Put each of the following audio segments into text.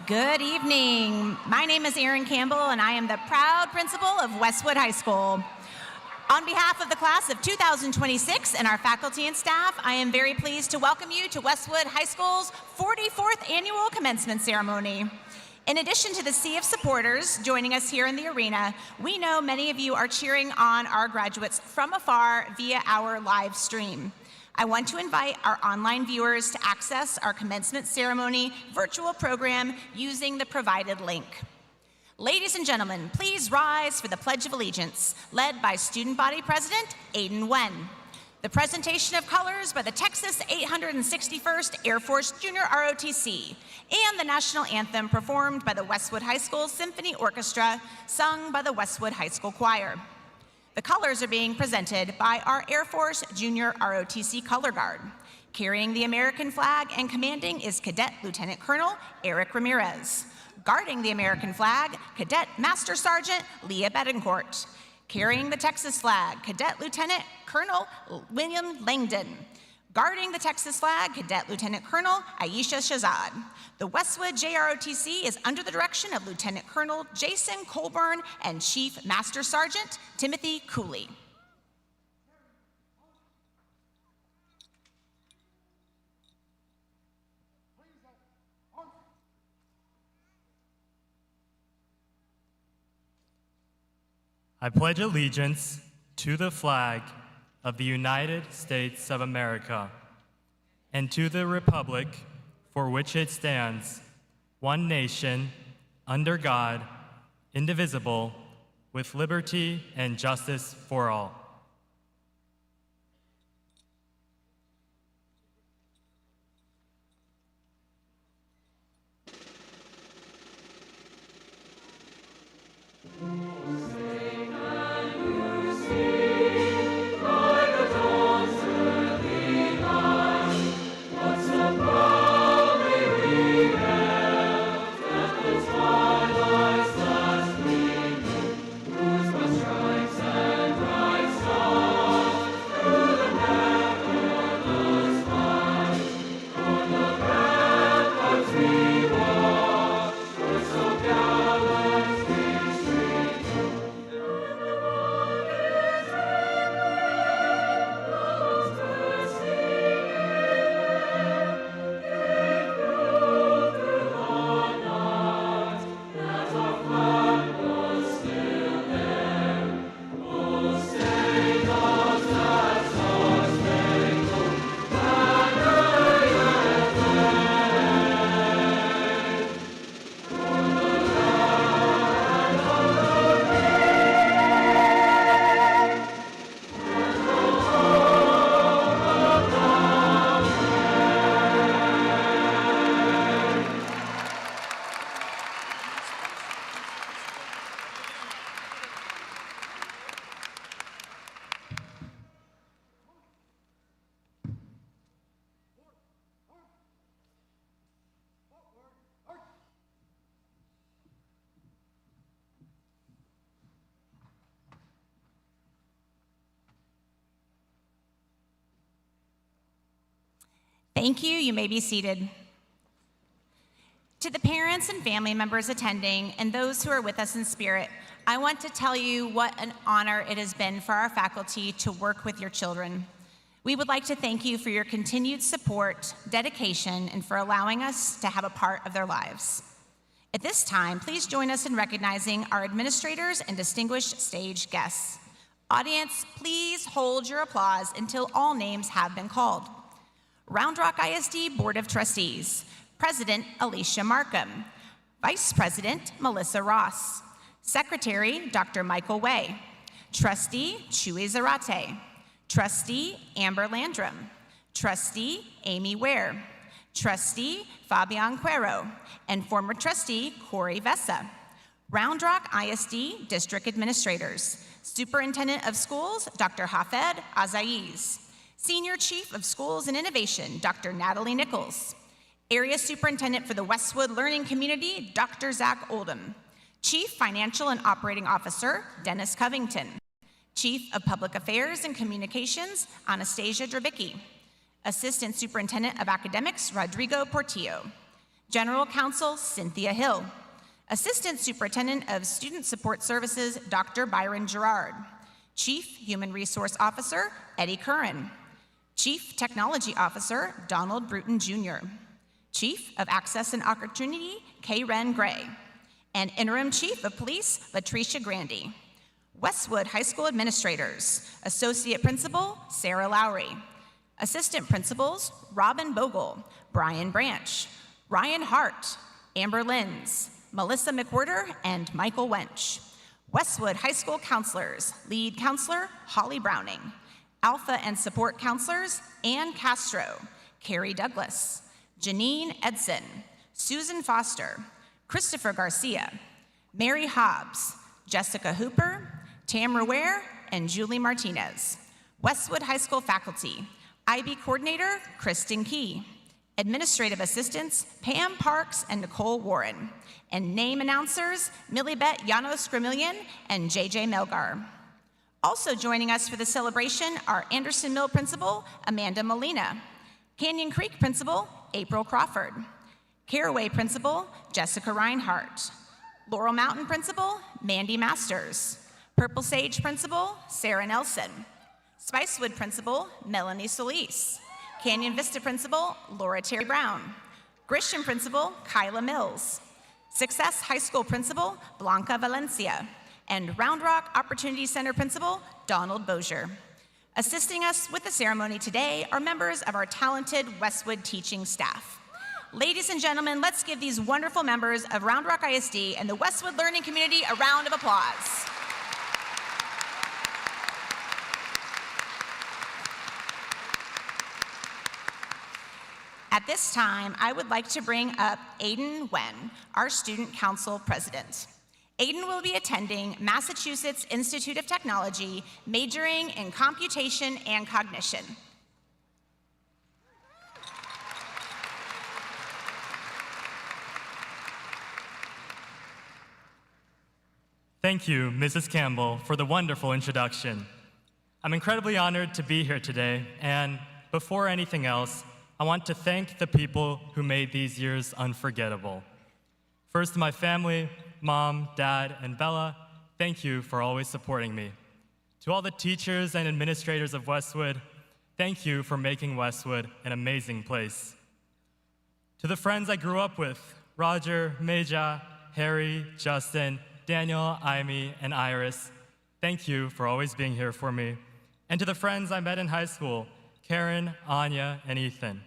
Good evening. My name is Erin Campbell, and I am the proud principal of Westwood High School. On behalf of the class of 2026 and our faculty and staff, I am very pleased to welcome you to Westwood High School's 44th annual commencement ceremony. In addition to the sea of supporters joining us here in the arena, we know many of you are cheering on our graduates from afar via our live stream. I want to invite our online viewers to access our commencement ceremony virtual program using the provided link. Ladies and gentlemen, please rise for the Pledge of Allegiance, led by Student Body President Aiden Wen. The presentation of colors by the Texas 861st Air Force Junior ROTC, and the national anthem performed by the Westwood High School Symphony Orchestra, sung by the Westwood High School Choir. The colors are being presented by our Air Force Junior ROTC Color Guard. Carrying the American flag and commanding is Cadet Lieutenant Colonel Eric Ramirez. Guarding the American flag, Cadet Master Sergeant Leah Betancourt. Carrying the Texas flag, Cadet Lieutenant Colonel William Langdon. Guarding the Texas flag, Cadet Lieutenant Colonel Aisha Shazad. The Westwood JROTC is under the direction of Lieutenant Colonel Jason Colburn and Chief Master Sergeant Timothy Cooley. I pledge allegiance to the flag of the United States of America and to the republic for which it stands, one nation, under God, indivisible, with liberty and justice for all. Thank you. You may be seated. To the parents and family members attending and those who are with us in spirit, I want to tell you what an honor it has been for our faculty to work with your children. We would like to thank you for your continued support, dedication, and for allowing us to have a part of their lives. At this time, please join us in recognizing our administrators and distinguished stage guests. Audience, please hold your applause until all names have been called. Round Rock ISD Board of Trustees, President Alicia Markham, Vice President Melissa Ross, Secretary Dr. Michael Way, Trustee Chewy Zarate, Trustee Amber Landrum, Trustee Amy Ware, Trustee Fabian Cuero, and former Trustee Corey Vessa. Round Rock ISD District Administrators, Superintendent of Schools Dr. Hafed Azaiz, Senior Chief of Schools and Innovation, Dr. Natalie Nichols. Area Superintendent for the Westwood Learning Community, Dr. Zach Oldham. Chief Financial and Operating Officer, Dennis Covington. Chief of Public Affairs and Communications, Anastasia Drabicki. Assistant Superintendent of Academics, Rodrigo Portillo. General Counsel Cynthia Hill. Assistant Superintendent of Student Support Services, Dr. Byron Gerard. Chief Human Resource Officer, Eddie Curran. Chief Technology Officer, Donald Bruton Jr. Chief of Access and Opportunity, Kay Wren Gray. And Interim Chief of Police, Latricia Grandy. Westwood High School Administrators, Associate Principal, Sarah Lowry. Assistant Principals, Robin Bogle, Brian Branch, Ryan Hart, Amber Linz, Melissa McWhirter, and Michael Wench. Westwood High School Counselors, Lead Counselor, Holly Browning. Alpha and Support Counselors, Ann Castro, Carrie Douglas, Janine Edson, Susan Foster, Christopher Garcia, Mary Hobbs, Jessica Hooper, Tamara Ware, and Julie Martinez. Westwood High School Faculty, IB Coordinator, Kristen Key. Administrative Assistants, Pam Parks and Nicole Warren. And name announcers, Millibet Llanos-Gramillion and JJ Melgar. Also joining us for the celebration are Anderson Mill Principal, Amanda Molina. Canyon Creek Principal, April Crawford. Caraway Principal, Jessica Reinhart. Laurel Mountain Principal, Mandy Masters. Purple Sage Principal, Sarah Nelson. Spicewood Principal, Melanie Solis. Canyon Vista Principal, Laura Terry Brown. Grisham Principal, Kyla Mills. Success High School Principal, Blanca Valencia. And Round Rock Opportunity Center Principal, Donald Bozier. Assisting us with the ceremony today are members of our talented Westwood teaching staff. Ladies and gentlemen, let's give these wonderful members of Round Rock ISD and the Westwood learning community a round of applause. At this time, I would like to bring up Aiden Wen, our Student Council President. Aiden will be attending Massachusetts Institute of Technology, majoring in computation and cognition. Thank you, Mrs. Campbell, for the wonderful introduction. I'm incredibly honored to be here today, and before anything else, I want to thank the people who made these years unforgettable. First, my family, Mom, Dad, and Bella, thank you for always supporting me. To all the teachers and administrators of Westwood, thank you for making Westwood an amazing place. To the friends I grew up with, Roger, Meja, Harry, Justin, Daniel, Amy, and Iris, thank you for always being here for me. And to the friends I met in high school, Karen, Anya, and Ethan.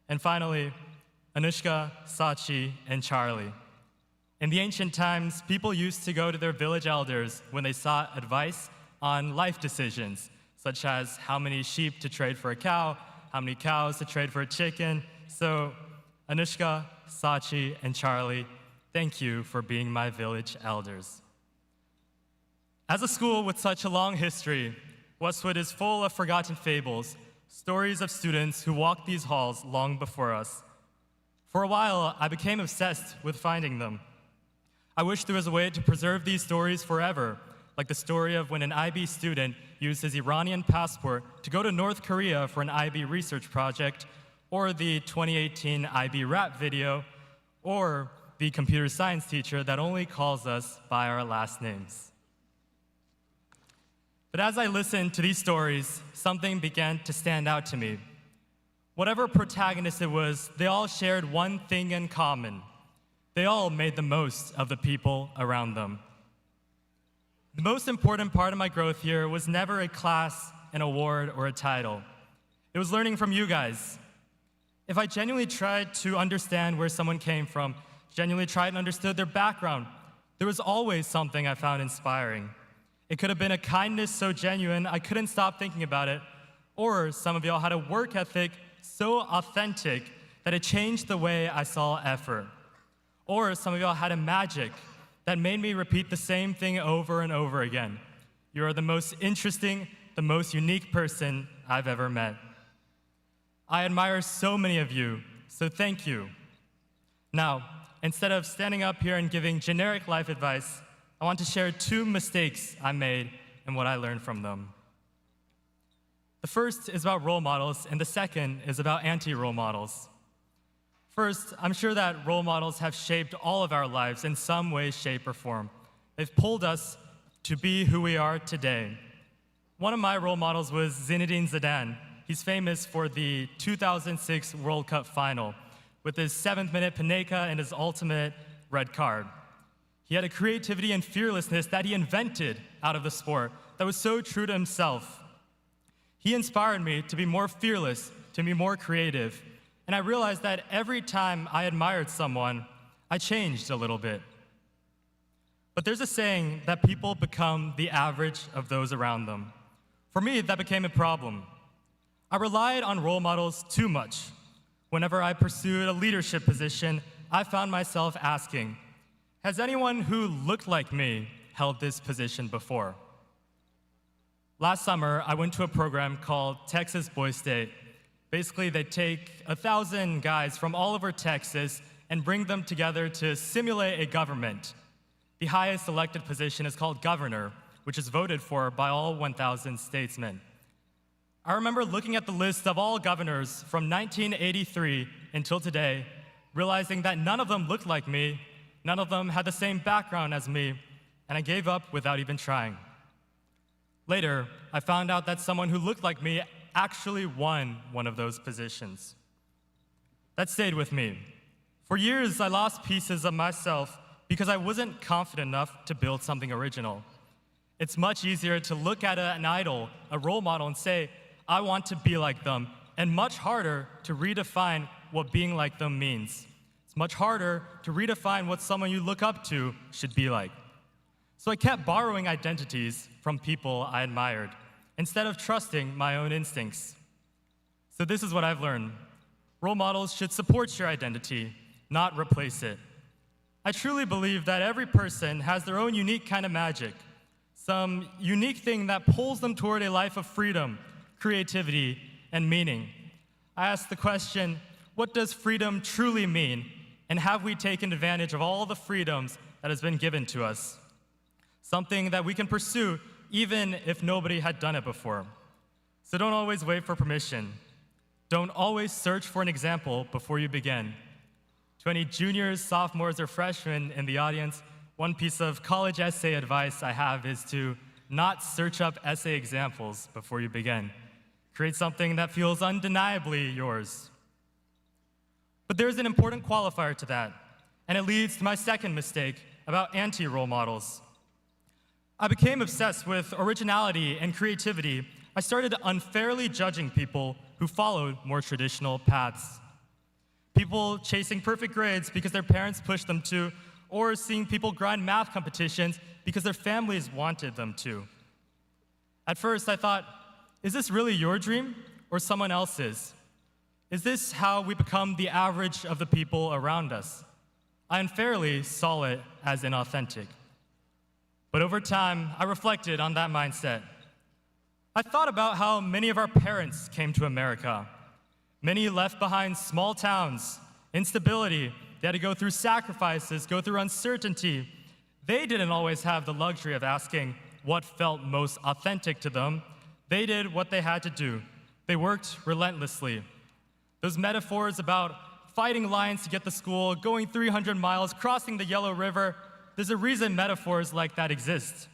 And finally, Anushka, Sachi, and Charlie. In the ancient times, people used to go to their village elders when they sought advice on life decisions, such as how many sheep to trade for a cow, how many cows to trade for a chicken. So, Anushka, Sachi, and Charlie, thank you for being my village elders. As a school with such a long history, Westwood is full of forgotten fables, stories of students who walked these halls long before us. For a while, I became obsessed with finding them. I wish there was a way to preserve these stories forever, like the story of when an IB student used his Iranian passport to go to North Korea for an IB research project, or the 2018 IB rap video, or the computer science teacher that only calls us by our last names. But as I listened to these stories, something began to stand out to me. Whatever protagonist it was, they all shared one thing in common. They all made the most of the people around them. The most important part of my growth here was never a class, an award, or a title. It was learning from you guys. If I genuinely tried to understand where someone came from, genuinely tried and understood their background, there was always something I found inspiring. It could have been a kindness so genuine I couldn't stop thinking about it, or some of y'all had a work ethic so authentic that it changed the way I saw effort. Or some of y'all had a magic that made me repeat the same thing over and over again. You are the most interesting, the most unique person I've ever met. I admire so many of you, so thank you. Now, instead of standing up here and giving generic life advice, I want to share 2 mistakes I made and what I learned from them. The first is about role models, and the second is about anti-role models. First, I'm sure that role models have shaped all of our lives in some way, shape, or form. They've pulled us to be who we are today. One of my role models was Zinedine Zidane. He's famous for the 2006 World Cup final with his 7th-minute Panenka and his ultimate red card. He had a creativity and fearlessness that he invented out of the sport that was so true to himself. He inspired me to be more fearless, to be more creative, and I realized that every time I admired someone, I changed a little bit. But there's a saying that people become the average of those around them. For me, that became a problem. I relied on role models too much. Whenever I pursued a leadership position, I found myself asking, has anyone who looked like me held this position before? Last summer, I went to a program called Texas Boys State. Basically, they take 1,000 guys from all over Texas and bring them together to simulate a government. The highest elected position is called governor, which is voted for by all 1,000 statesmen. I remember looking at the list of all governors from 1983 until today, realizing that none of them looked like me, none of them had the same background as me, and I gave up without even trying. Later, I found out that someone who looked like me actually won one of those positions. That stayed with me. For years, I lost pieces of myself because I wasn't confident enough to build something original. It's much easier to look at an idol, a role model, and say, I want to be like them, and much harder to redefine what being like them means. It's much harder to redefine what someone you look up to should be like. So I kept borrowing identities from people I admired, instead of trusting my own instincts. So this is what I've learned. Role models should support your identity, not replace it. I truly believe that every person has their own unique kind of magic, some unique thing that pulls them toward a life of freedom, creativity, and meaning. I ask the question, what does freedom truly mean? And have we taken advantage of all the freedoms that has been given to us? Something that we can pursue even if nobody had done it before. So don't always wait for permission. Don't always search for an example before you begin. To any juniors, sophomores, or freshmen in the audience, one piece of college essay advice I have is to not search up essay examples before you begin. Create something that feels undeniably yours. But there's an important qualifier to that, and it leads to my second mistake about anti-role models. I became obsessed with originality and creativity. I started unfairly judging people who followed more traditional paths. People chasing perfect grades because their parents pushed them to, or seeing people grind math competitions because their families wanted them to. At first, I thought, is this really your dream or someone else's? Is this how we become the average of the people around us? I unfairly saw it as inauthentic. But over time, I reflected on that mindset. I thought about how many of our parents came to America. Many left behind small towns, instability. They had to go through sacrifices, go through uncertainty. They didn't always have the luxury of asking what felt most authentic to them. They did what they had to do. They worked relentlessly. Those metaphors about fighting lions to get to school, going 300 miles, crossing the Yellow River, there's a reason metaphors like that exist.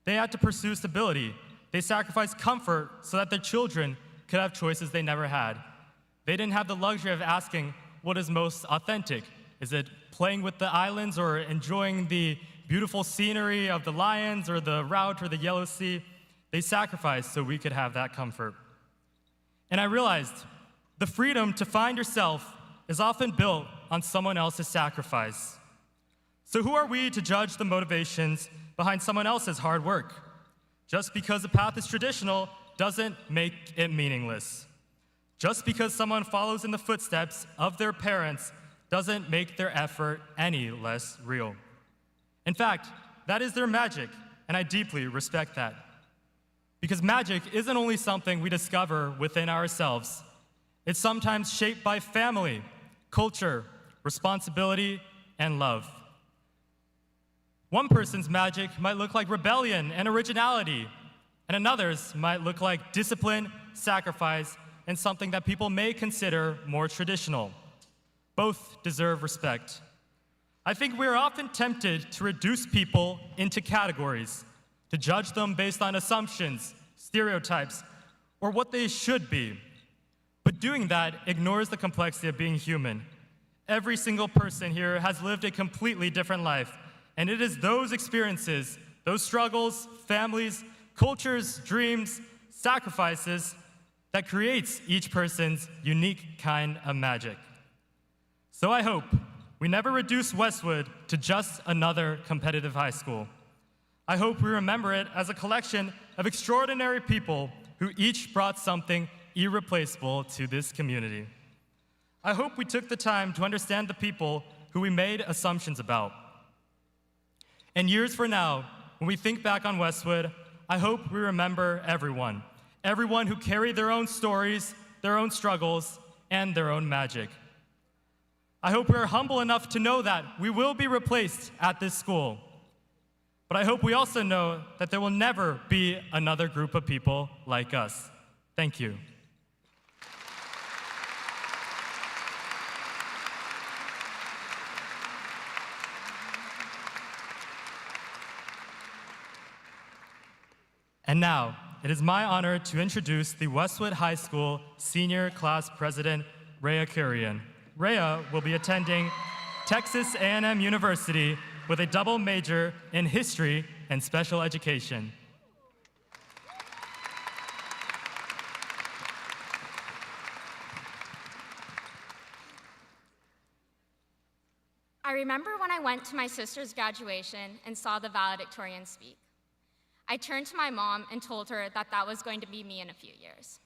They had to pursue stability. They sacrificed comfort so that their children could have choices they never had. They didn't have the luxury of asking what is most authentic. Is it playing with the islands or enjoying the beautiful scenery of the lions or the route or the Yellow Sea? They sacrificed so we could have that comfort. And I realized the freedom to find yourself is often built on someone else's sacrifice. So who are we to judge the motivations behind someone else's hard work? Just because the path is traditional doesn't make it meaningless. Just because someone follows in the footsteps of their parents doesn't make their effort any less real. In fact, that is their magic, and I deeply respect that. Because magic isn't only something we discover within ourselves. It's sometimes shaped by family, culture, responsibility, and love. One person's magic might look like rebellion and originality, and another's might look like discipline, sacrifice, and something that people may consider more traditional. Both deserve respect. I think we are often tempted to reduce people into categories, to judge them based on assumptions, stereotypes, or what they should be. But doing that ignores the complexity of being human. Every single person here has lived a completely different life, and it is those experiences, those struggles, families, cultures, dreams, sacrifices that creates each person's unique kind of magic. So I hope we never reduce Westwood to just another competitive high school. I hope we remember it as a collection of extraordinary people who each brought something irreplaceable to this community. I hope we took the time to understand the people who we made assumptions about. And years from now, when we think back on Westwood, I hope we remember everyone who carried their own stories, their own struggles, and their own magic. I hope we're humble enough to know that we will be replaced at this school. But I hope we also know that there will never be another group of people like us. Thank you. And now, it is my honor to introduce the Westwood High School Senior Class President, Rhea Kurian. Rhea will be attending Texas A&M University with a double major in history and special education. I remember when I went to my sister's graduation and saw the valedictorian speak. I turned to my mom and told her that that was going to be me in a few years.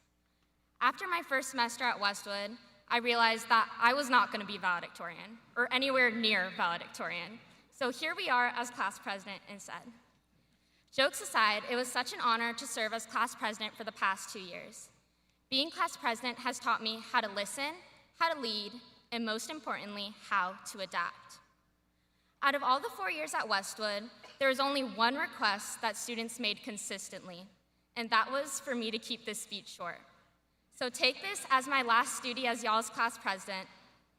After my first semester at Westwood, I realized that I was not going to be valedictorian, or anywhere near valedictorian. So here we are as class president instead. Jokes aside, it was such an honor to serve as class president for the past 2 years. Being class president has taught me how to listen, how to lead, and most importantly, how to adapt. Out of all the 4 years at Westwood, there was only one request that students made consistently, and that was for me to keep this speech short. So take this as my last duty as y'all's class president.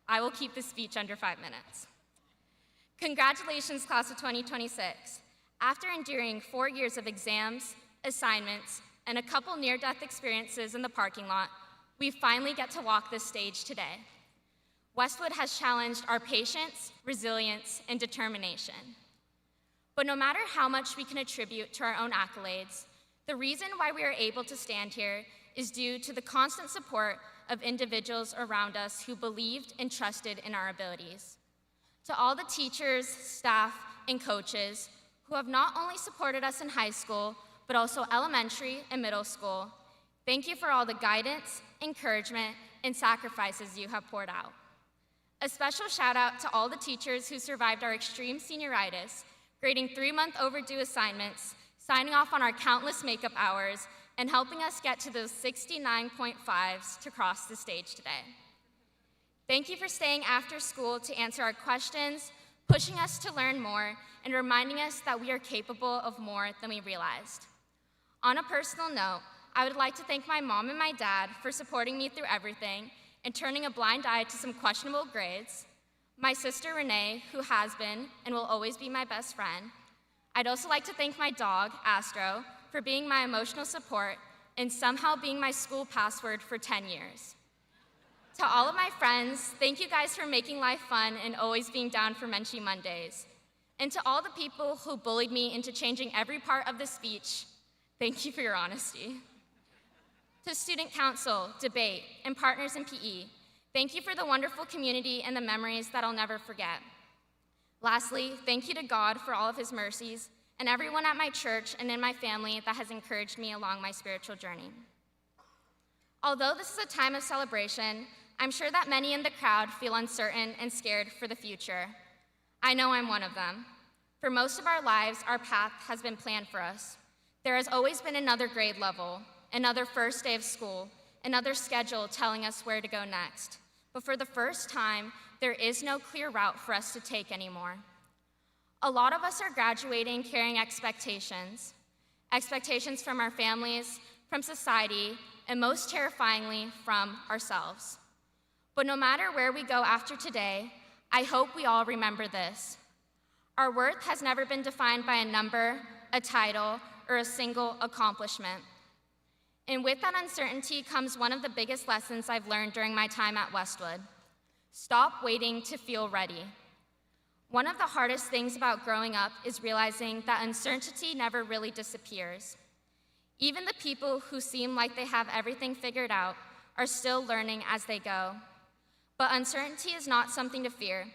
I will keep this speech under 5 minutes. Congratulations, class of 2026. After enduring 4 years of exams, assignments, and a couple near-death experiences in the parking lot, we finally get to walk this stage today. Westwood has challenged our patience, resilience, and determination. But no matter how much we can attribute to our own accolades, the reason why we are able to stand here is due to the constant support of individuals around us who believed and trusted in our abilities. To all the teachers, staff, and coaches who have not only supported us in high school, but also elementary and middle school, thank you for all the guidance, encouragement, and sacrifices you have poured out. A special shout out to all the teachers who survived our extreme senioritis, grading 3-month overdue assignments, signing off on our countless makeup hours, and helping us get to those 69.5s to cross the stage today. Thank you for staying after school to answer our questions, pushing us to learn more, and reminding us that we are capable of more than we realized. On a personal note, I would like to thank my mom and my dad for supporting me through everything and turning a blind eye to some questionable grades, my sister Renee, who has been and will always be my best friend. I'd also like to thank my dog, Astro, for being my emotional support and somehow being my school password for 10 years. To all of my friends, thank you guys for making life fun and always being down for Menchie Mondays. And to all the people who bullied me into changing every part of the speech, thank you for your honesty. To student council, debate, and partners in PE, thank you for the wonderful community and the memories that I'll never forget. Lastly, thank you to God for all of his mercies and everyone at my church and in my family that has encouraged me along my spiritual journey. Although this is a time of celebration, I'm sure that many in the crowd feel uncertain and scared for the future. I know I'm one of them. For most of our lives, our path has been planned for us. There has always been another grade level, another first day of school, another schedule telling us where to go next. But for the first time, there is no clear route for us to take anymore. A lot of us are graduating carrying expectations from our families, from society, and most terrifyingly, from ourselves. But no matter where we go after today, I hope we all remember this. Our worth has never been defined by a number, a title, or a single accomplishment. And with that uncertainty comes one of the biggest lessons I've learned during my time at Westwood. Stop waiting to feel ready. One of the hardest things about growing up is realizing that uncertainty never really disappears. Even the people who seem like they have everything figured out are still learning as they go. But uncertainty is not something to fear.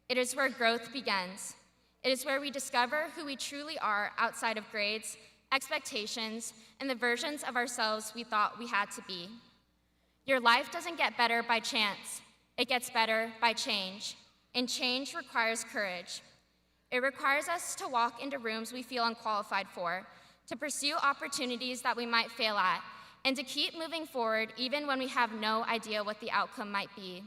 It is where growth begins. It is where we discover who we truly are outside of grades, expectations, and the versions of ourselves we thought we had to be. Your life doesn't get better by chance. It gets better by change. And change requires courage. It requires us to walk into rooms we feel unqualified for, to pursue opportunities that we might fail at, and to keep moving forward even when we have no idea what the outcome might be.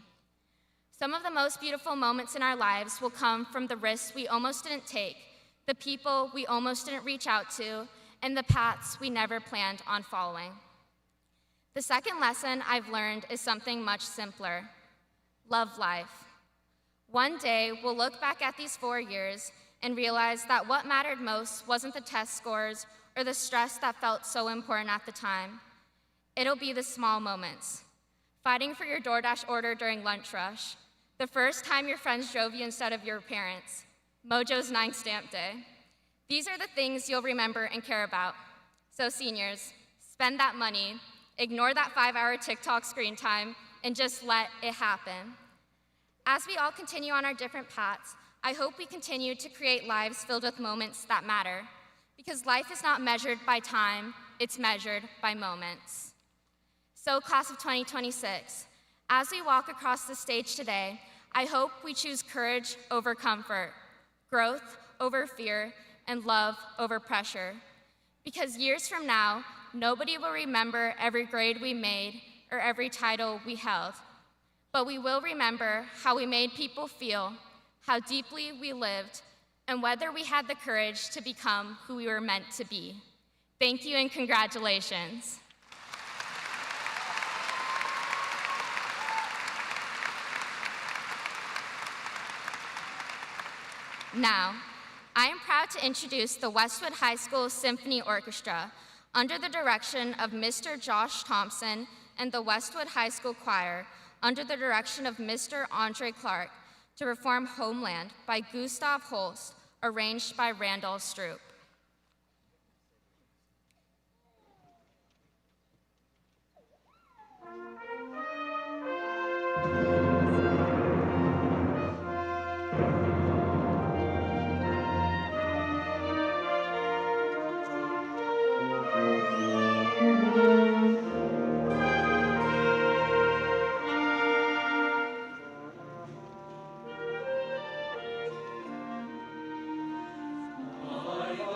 Some of the most beautiful moments in our lives will come from the risks we almost didn't take, the people we almost didn't reach out to, and the paths we never planned on following. The second lesson I've learned is something much simpler. Love life. One day, we'll look back at these 4 years and realize that what mattered most wasn't the test scores or the stress that felt so important at the time. It'll be the small moments. Fighting for your DoorDash order during lunch rush. The first time your friends drove you instead of your parents. Mojo's 9 stamp day. These are the things you'll remember and care about. So seniors, spend that money, ignore that 5-hour TikTok screen time, and just let it happen. As we all continue on our different paths, I hope we continue to create lives filled with moments that matter, because life is not measured by time, it's measured by moments. So class of 2026, as we walk across the stage today, I hope we choose courage over comfort, growth over fear, and love over pressure. Because years from now, nobody will remember every grade we made or every title we held. But we will remember how we made people feel, how deeply we lived, and whether we had the courage to become who we were meant to be. Thank you and congratulations. Now, I am proud to introduce the Westwood High School Symphony Orchestra under the direction of Mr. Josh Thompson and the Westwood High School Choir under the direction of Mr. Andre Clark to perform Homeland by Gustav Holst, arranged by Randall Stroop. I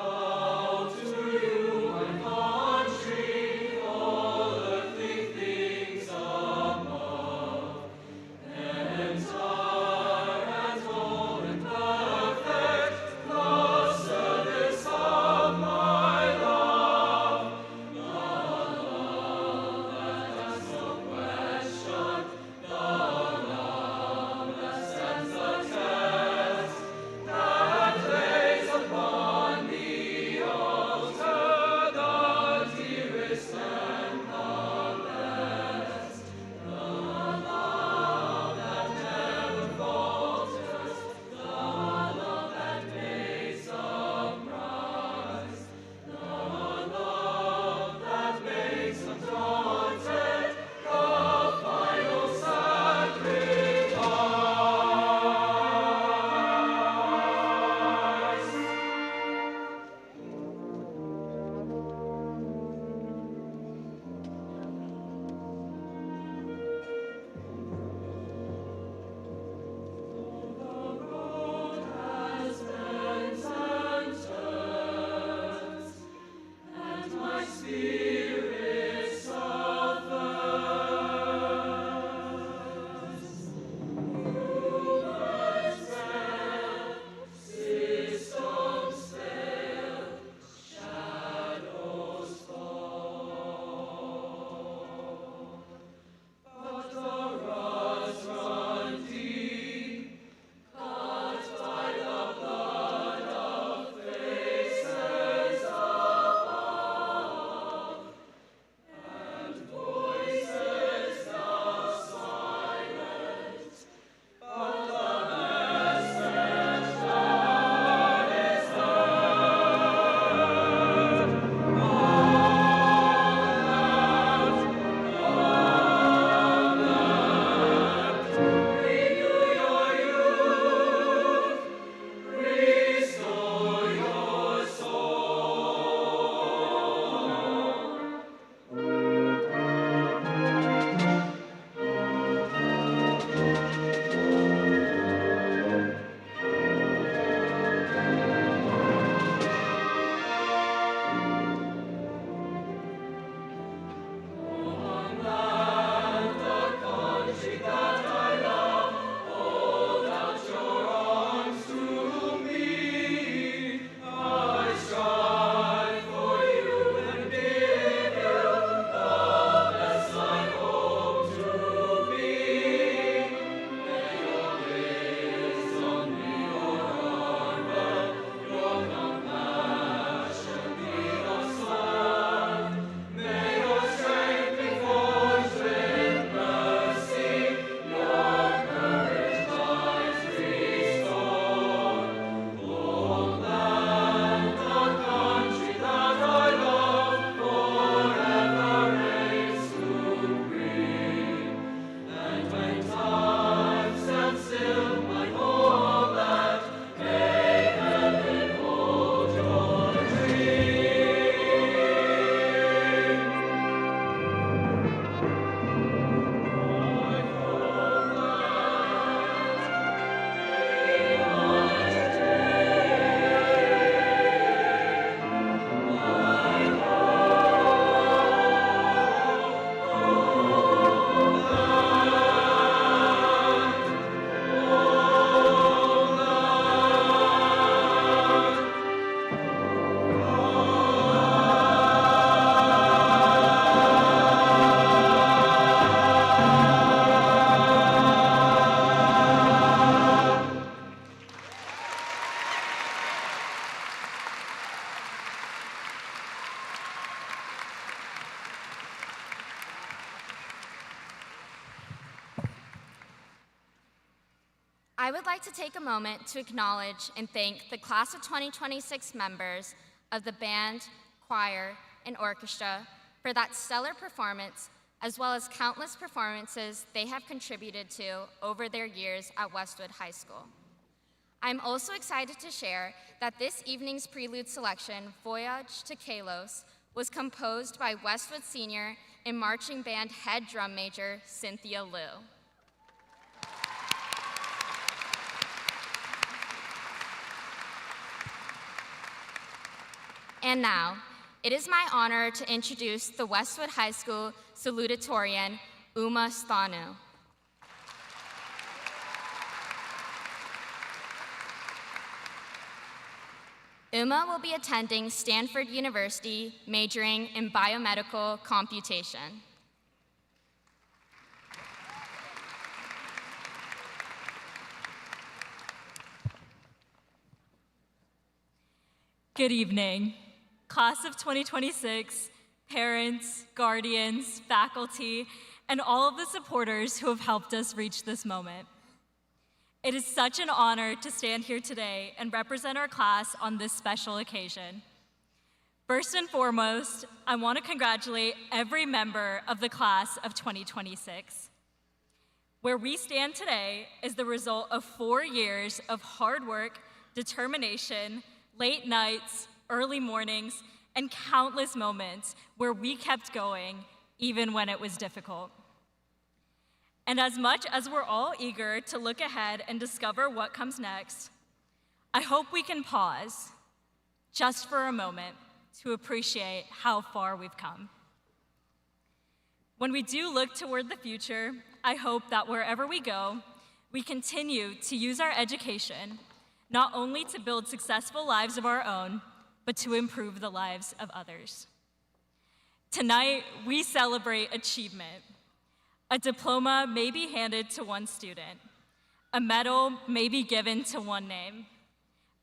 I would like to take a moment to acknowledge and thank the class of 2026 members of the band, choir, and orchestra for that stellar performance, as well as countless performances they have contributed to over their years at Westwood High School. I'm also excited to share that this evening's prelude selection, Voyage to Kalos, was composed by Westwood senior and marching band head drum major, Cynthia Liu. And now, it is my honor to introduce the Westwood High School Salutatorian, Alma Stanu. Alma will be attending Stanford University, majoring in biomedical computation. Good evening. Class of 2026, parents, guardians, faculty, and all of the supporters who have helped us reach this moment. It is such an honor to stand here today and represent our class on this special occasion. First and foremost, I want to congratulate every member of the class of 2026. Where we stand today is the result of 4 years of hard work, determination, late nights, early mornings, and countless moments where we kept going even when it was difficult. And as much as we're all eager to look ahead and discover what comes next, I hope we can pause just for a moment to appreciate how far we've come. When we do look toward the future, I hope that wherever we go, we continue to use our education not only to build successful lives of our own, but to improve the lives of others. Tonight, we celebrate achievement. A diploma may be handed to one student. A medal may be given to one name.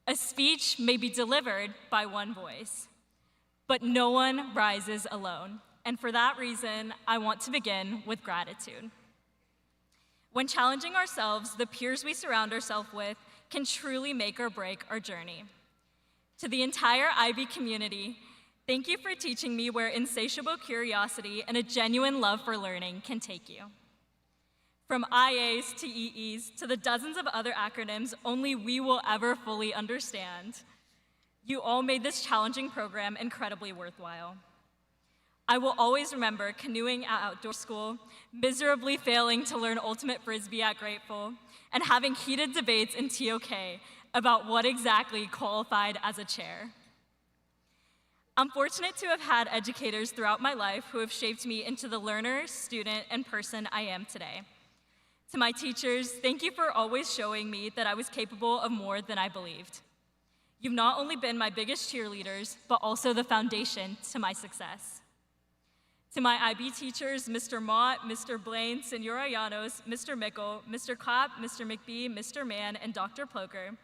A speech may be delivered by one voice. But no one rises alone. And for that reason, I want to begin with gratitude. When challenging ourselves, the peers we surround ourselves with can truly make or break our journey. To the entire IB community, thank you for teaching me where insatiable curiosity and a genuine love for learning can take you. From IAs to EEs to the dozens of other acronyms only we will ever fully understand, you all made this challenging program incredibly worthwhile. I will always remember canoeing at outdoor school, miserably failing to learn ultimate frisbee at Grateful, and having heated debates in TOK about what exactly qualified as a chair. I'm fortunate to have had educators throughout my life who have shaped me into the learner, student, and person I am today. To my teachers, thank you for always showing me that I was capable of more than I believed. You've not only been my biggest cheerleaders, but also the foundation to my success. To my IB teachers, Mr. Mott, Mr. Blaine, Senora Llanos, Mr. Mickle, Mr. Clapp, Mr. McBee, Mr. Mann, and Dr. Ploker,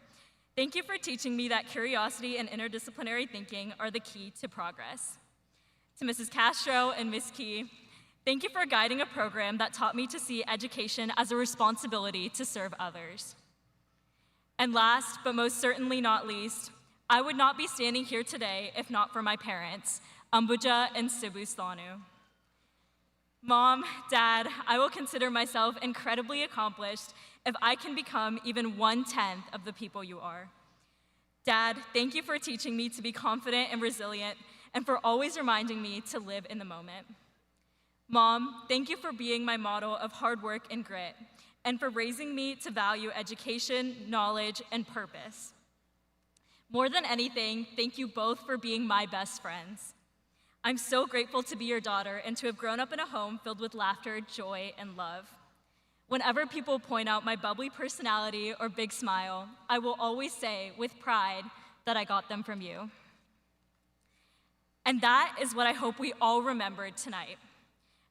thank you for teaching me that curiosity and interdisciplinary thinking are the key to progress. To Mrs. Castro and Ms. Key, thank you for guiding a program that taught me to see education as a responsibility to serve others. And last, but most certainly not least, I would not be standing here today if not for my parents, Ambuja and Sibu Stanu. Mom, Dad, I will consider myself incredibly accomplished if I can become even 1/10 of the people you are. Dad, thank you for teaching me to be confident and resilient and for always reminding me to live in the moment. Mom, thank you for being my model of hard work and grit and for raising me to value education, knowledge, and purpose. More than anything, thank you both for being my best friends. I'm so grateful to be your daughter and to have grown up in a home filled with laughter, joy, and love. Whenever people point out my bubbly personality or big smile, I will always say with pride that I got them from you. And that is what I hope we all remembered tonight.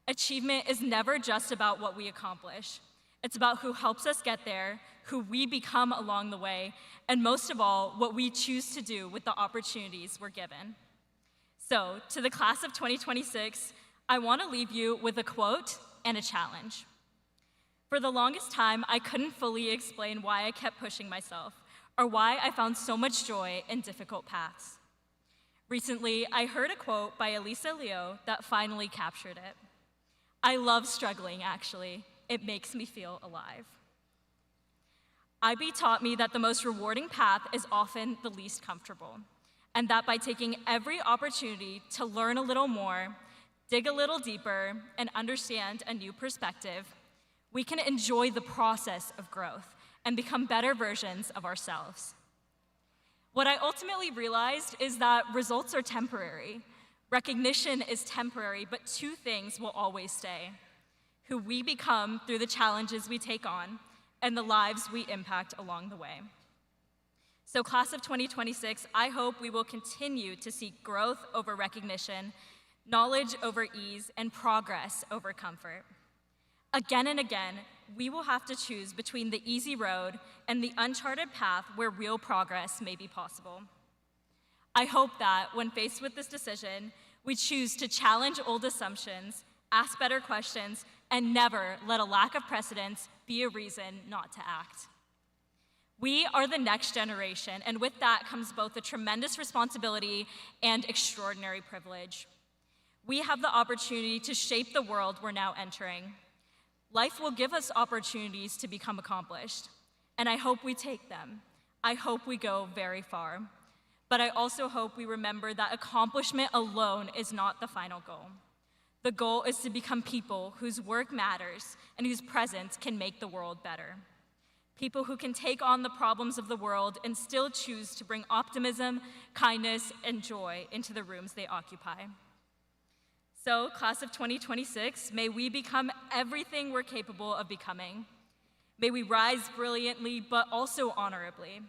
Achievement is never just about what we accomplish. It's about who helps us get there, who we become along the way, and most of all, what we choose to do with the opportunities we're given. So, to the class of 2026, I want to leave you with a quote and a challenge. For the longest time, I couldn't fully explain why I kept pushing myself, or why I found so much joy in difficult paths. Recently, I heard a quote by Elisa Leo that finally captured it. I love struggling, actually. It makes me feel alive. IB taught me that the most rewarding path is often the least comfortable, and that by taking every opportunity to learn a little more, dig a little deeper, and understand a new perspective, we can enjoy the process of growth and become better versions of ourselves. What I ultimately realized is that results are temporary. Recognition is temporary, but two things will always stay: who we become through the challenges we take on, and the lives we impact along the way. So class of 2026, I hope we will continue to seek growth over recognition, knowledge over ease, and progress over comfort. Again and again, we will have to choose between the easy road and the uncharted path where real progress may be possible. I hope that when faced with this decision, we choose to challenge old assumptions, ask better questions, and never let a lack of precedence be a reason not to act. We are the next generation, and with that comes both a tremendous responsibility and extraordinary privilege. We have the opportunity to shape the world we're now entering. Life will give us opportunities to become accomplished, and I hope we take them. I hope we go very far. But I also hope we remember that accomplishment alone is not the final goal. The goal is to become people whose work matters and whose presence can make the world better. People who can take on the problems of the world and still choose to bring optimism, kindness, and joy into the rooms they occupy. So, class of 2026, may we become everything we're capable of becoming. May we rise brilliantly, but also honorably.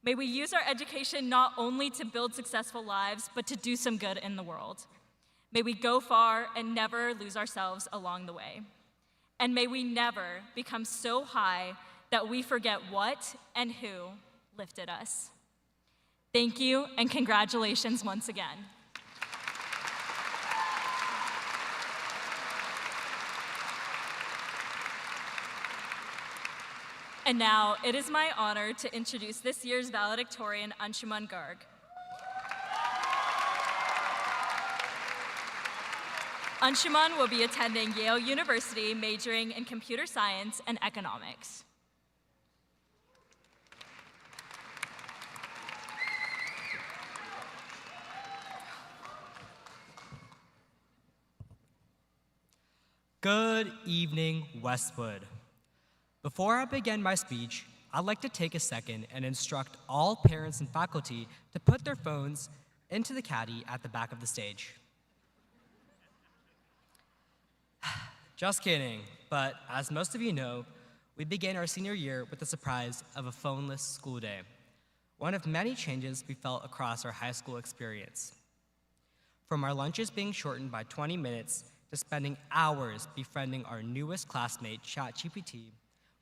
May we use our education not only to build successful lives, but to do some good in the world. May we go far and never lose ourselves along the way. And may we never become so high that we forget what and who lifted us. Thank you, and congratulations once again. And now, it is my honor to introduce this year's valedictorian, Anshuman Garg. Anshuman will be attending Yale University, majoring in computer science and economics. Good evening, Westwood. Before I begin my speech, I'd like to take a second and instruct all parents and faculty to put their phones into the caddy at the back of the stage. Just kidding, but as most of you know, we began our senior year with the surprise of a phoneless school day, one of many changes we felt across our high school experience. From our lunches being shortened by 20 minutes to spending hours befriending our newest classmate, ChatGPT,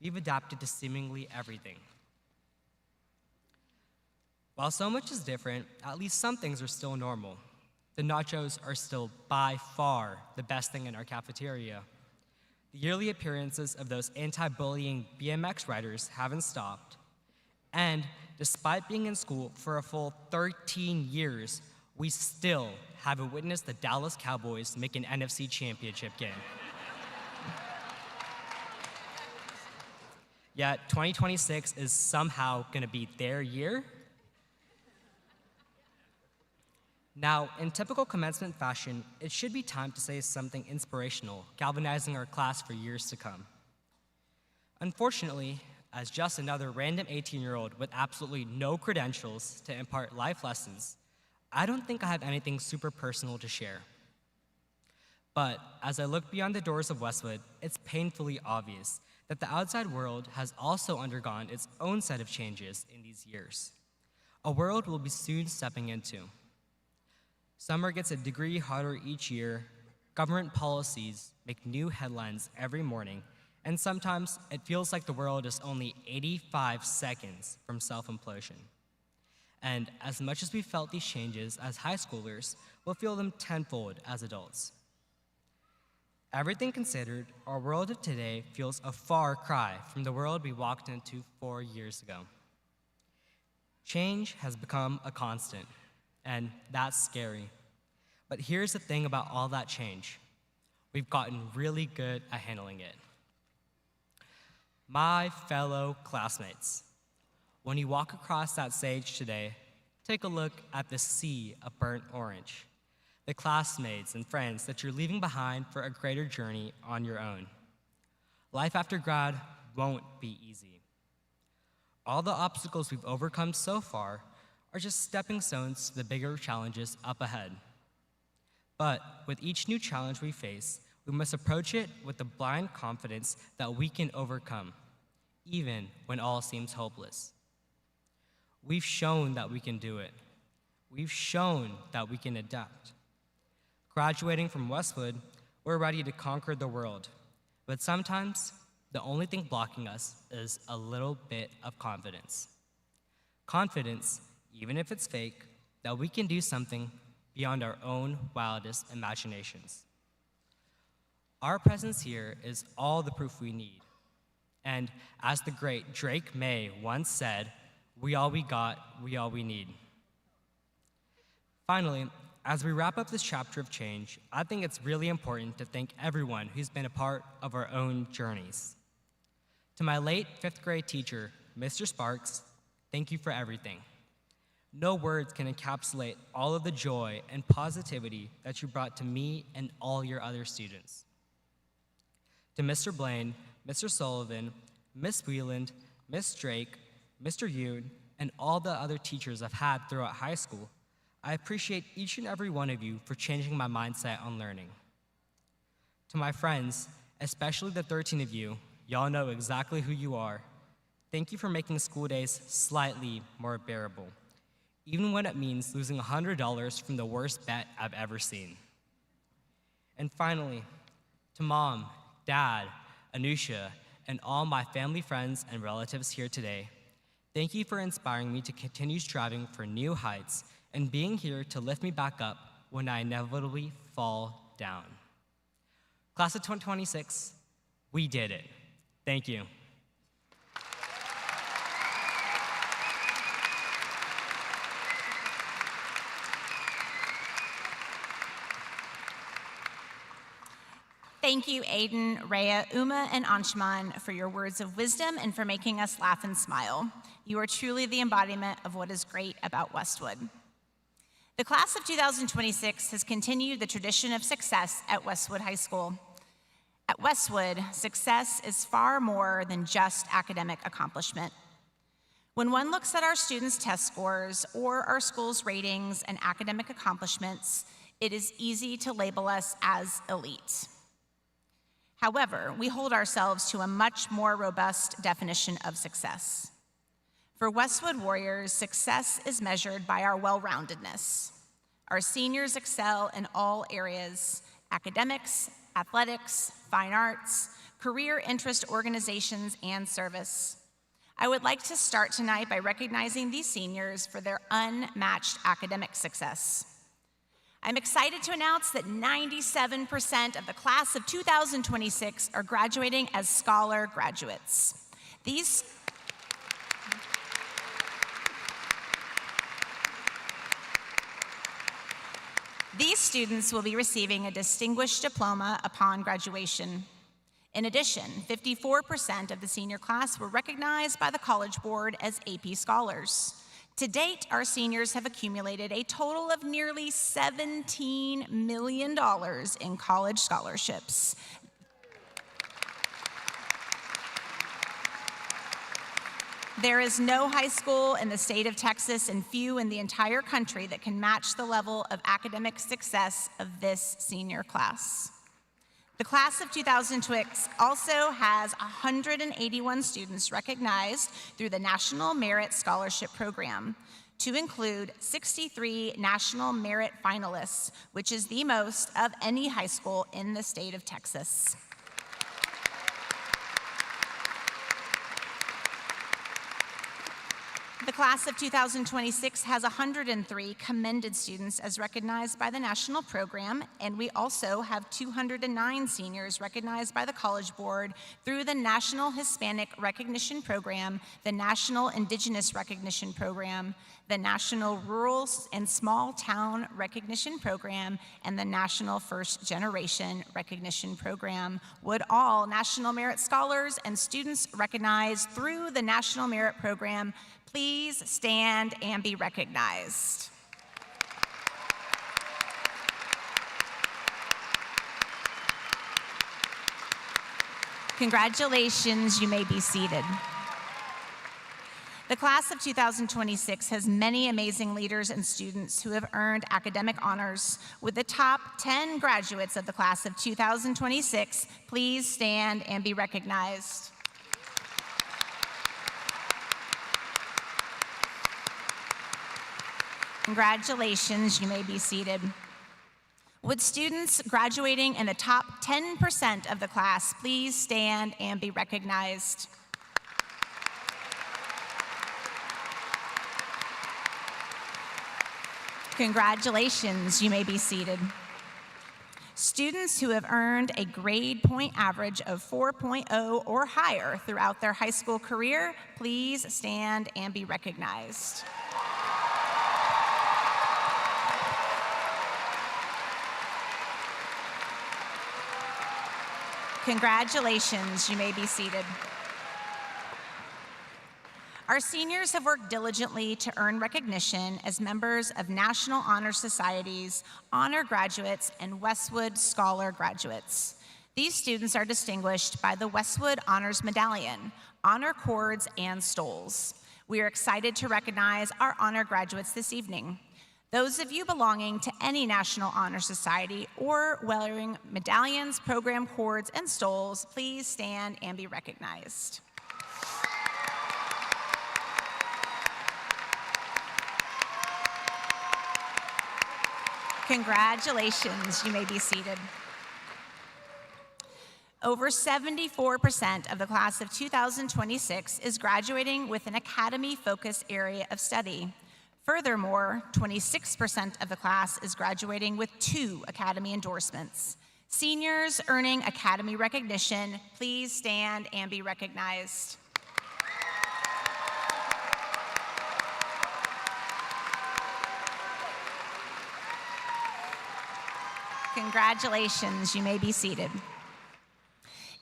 we've adapted to seemingly everything. While so much is different, at least some things are still normal. The nachos are still by far the best thing in our cafeteria. The yearly appearances of those anti-bullying BMX riders haven't stopped. And despite being in school for a full 13 years, we still haven't witnessed the Dallas Cowboys make an NFC championship game. Yet 2026 is somehow gonna be their year. Now, in typical commencement fashion, it should be time to say something inspirational, galvanizing our class for years to come. Unfortunately, as just another random 18-year-old with absolutely no credentials to impart life lessons, I don't think I have anything super personal to share. But as I look beyond the doors of Westwood, it's painfully obvious that the outside world has also undergone its own set of changes in these years. A world we'll be soon stepping into. Summer gets a degree hotter each year, government policies make new headlines every morning, and sometimes it feels like the world is only 85 seconds from self-implosion. And as much as we felt these changes as high schoolers, we'll feel them tenfold as adults. Everything considered, our world of today feels a far cry from the world we walked into 4 years ago. Change has become a constant, and that's scary. But here's the thing about all that change. We've gotten really good at handling it. My fellow classmates, when you walk across that stage today, take a look at the sea of burnt orange, the classmates and friends that you're leaving behind for a greater journey on your own. Life after grad won't be easy. All the obstacles we've overcome so far are just stepping stones to the bigger challenges up ahead. But with each new challenge we face, we must approach it with the blind confidence that we can overcome, even when all seems hopeless. We've shown that we can do it. We've shown that we can adapt. Graduating from Westwood, we're ready to conquer the world. But sometimes, the only thing blocking us is a little bit of confidence. Confidence, even if it's fake, that we can do something beyond our own wildest imaginations. Our presence here is all the proof we need. And as the great Drake May once said, we all we got, we all we need. Finally, as we wrap up this chapter of change, I think it's really important to thank everyone who's been a part of our own journeys. To my late 5th grade teacher, Mr. Sparks, thank you for everything. No words can encapsulate all of the joy and positivity that you brought to me and all your other students. To Mr. Blaine, Mr. Sullivan, Miss Wieland, Miss Drake, Mr. Yoon, and all the other teachers I've had throughout high school, I appreciate each and every one of you for changing my mindset on learning. To my friends, especially the 13 of you, y'all know exactly who you are. Thank you for making school days slightly more bearable, even when it means losing $100 from the worst bet I've ever seen. And finally, to Mom, Dad, Anusha, and all my family, friends, and relatives here today, thank you for inspiring me to continue striving for new heights and being here to lift me back up when I inevitably fall down. Class of 2026, we did it. Thank you. Thank you, Aiden, Rhea, Uma, and Anshuman for your words of wisdom and for making us laugh and smile. You are truly the embodiment of what is great about Westwood. The class of 2026 has continued the tradition of success at Westwood High School. At Westwood, success is far more than just academic accomplishment. When one looks at our students' test scores or our school's ratings and academic accomplishments, it is easy to label us as elite. However, we hold ourselves to a much more robust definition of success. For Westwood Warriors, success is measured by our well-roundedness. Our seniors excel in all areas: academics, athletics, fine arts, career interest organizations, and service. I would like to start tonight by recognizing these seniors for their unmatched academic success. I'm excited to announce that 97% of the class of 2026 are graduating as scholar graduates. These students will be receiving a distinguished diploma upon graduation. In addition, 54% of the senior class were recognized by the College Board as AP Scholars. To date, our seniors have accumulated a total of nearly $17 million in college scholarships. There is no high school in the state of Texas and few in the entire country that can match the level of academic success of this senior class. The class of 2006 also has 181 students recognized through the National Merit Scholarship Program, to include 63 National Merit finalists, which is the most of any high school in the state of Texas. The class of 2026 has 103 commended students as recognized by the national program, and we also have 209 seniors recognized by the College Board through the National Hispanic Recognition Program, the National Indigenous Recognition Program, the National Rural and Small Town Recognition Program, and the National First Generation Recognition Program. Would all National Merit Scholars and students recognized through the National Merit Program please stand and be recognized? Congratulations, you may be seated. The class of 2026 has many amazing leaders and students who have earned academic honors. With the top 10 graduates of the class of 2026, please stand and be recognized. Congratulations, you may be seated. Would students graduating in the top 10% of the class please stand and be recognized? Congratulations, you may be seated. Students who have earned a grade point average of 4.0 or higher throughout their high school career, please stand and be recognized. Congratulations, you may be seated. Our seniors have worked diligently to earn recognition as members of National Honor Societies, honor graduates, and Westwood Scholar graduates. These students are distinguished by the Westwood Honors Medallion, honor cords, and stoles. We are excited to recognize our honor graduates this evening. Those of you belonging to any National Honor Society or wearing medallions, program cords, and stoles, please stand and be recognized. Congratulations, you may be seated. Over 74% of the class of 2026 is graduating with an academy-focused area of study. Furthermore, 26% of the class is graduating with 2 academy endorsements. Seniors earning academy recognition, please stand and be recognized. Congratulations, you may be seated.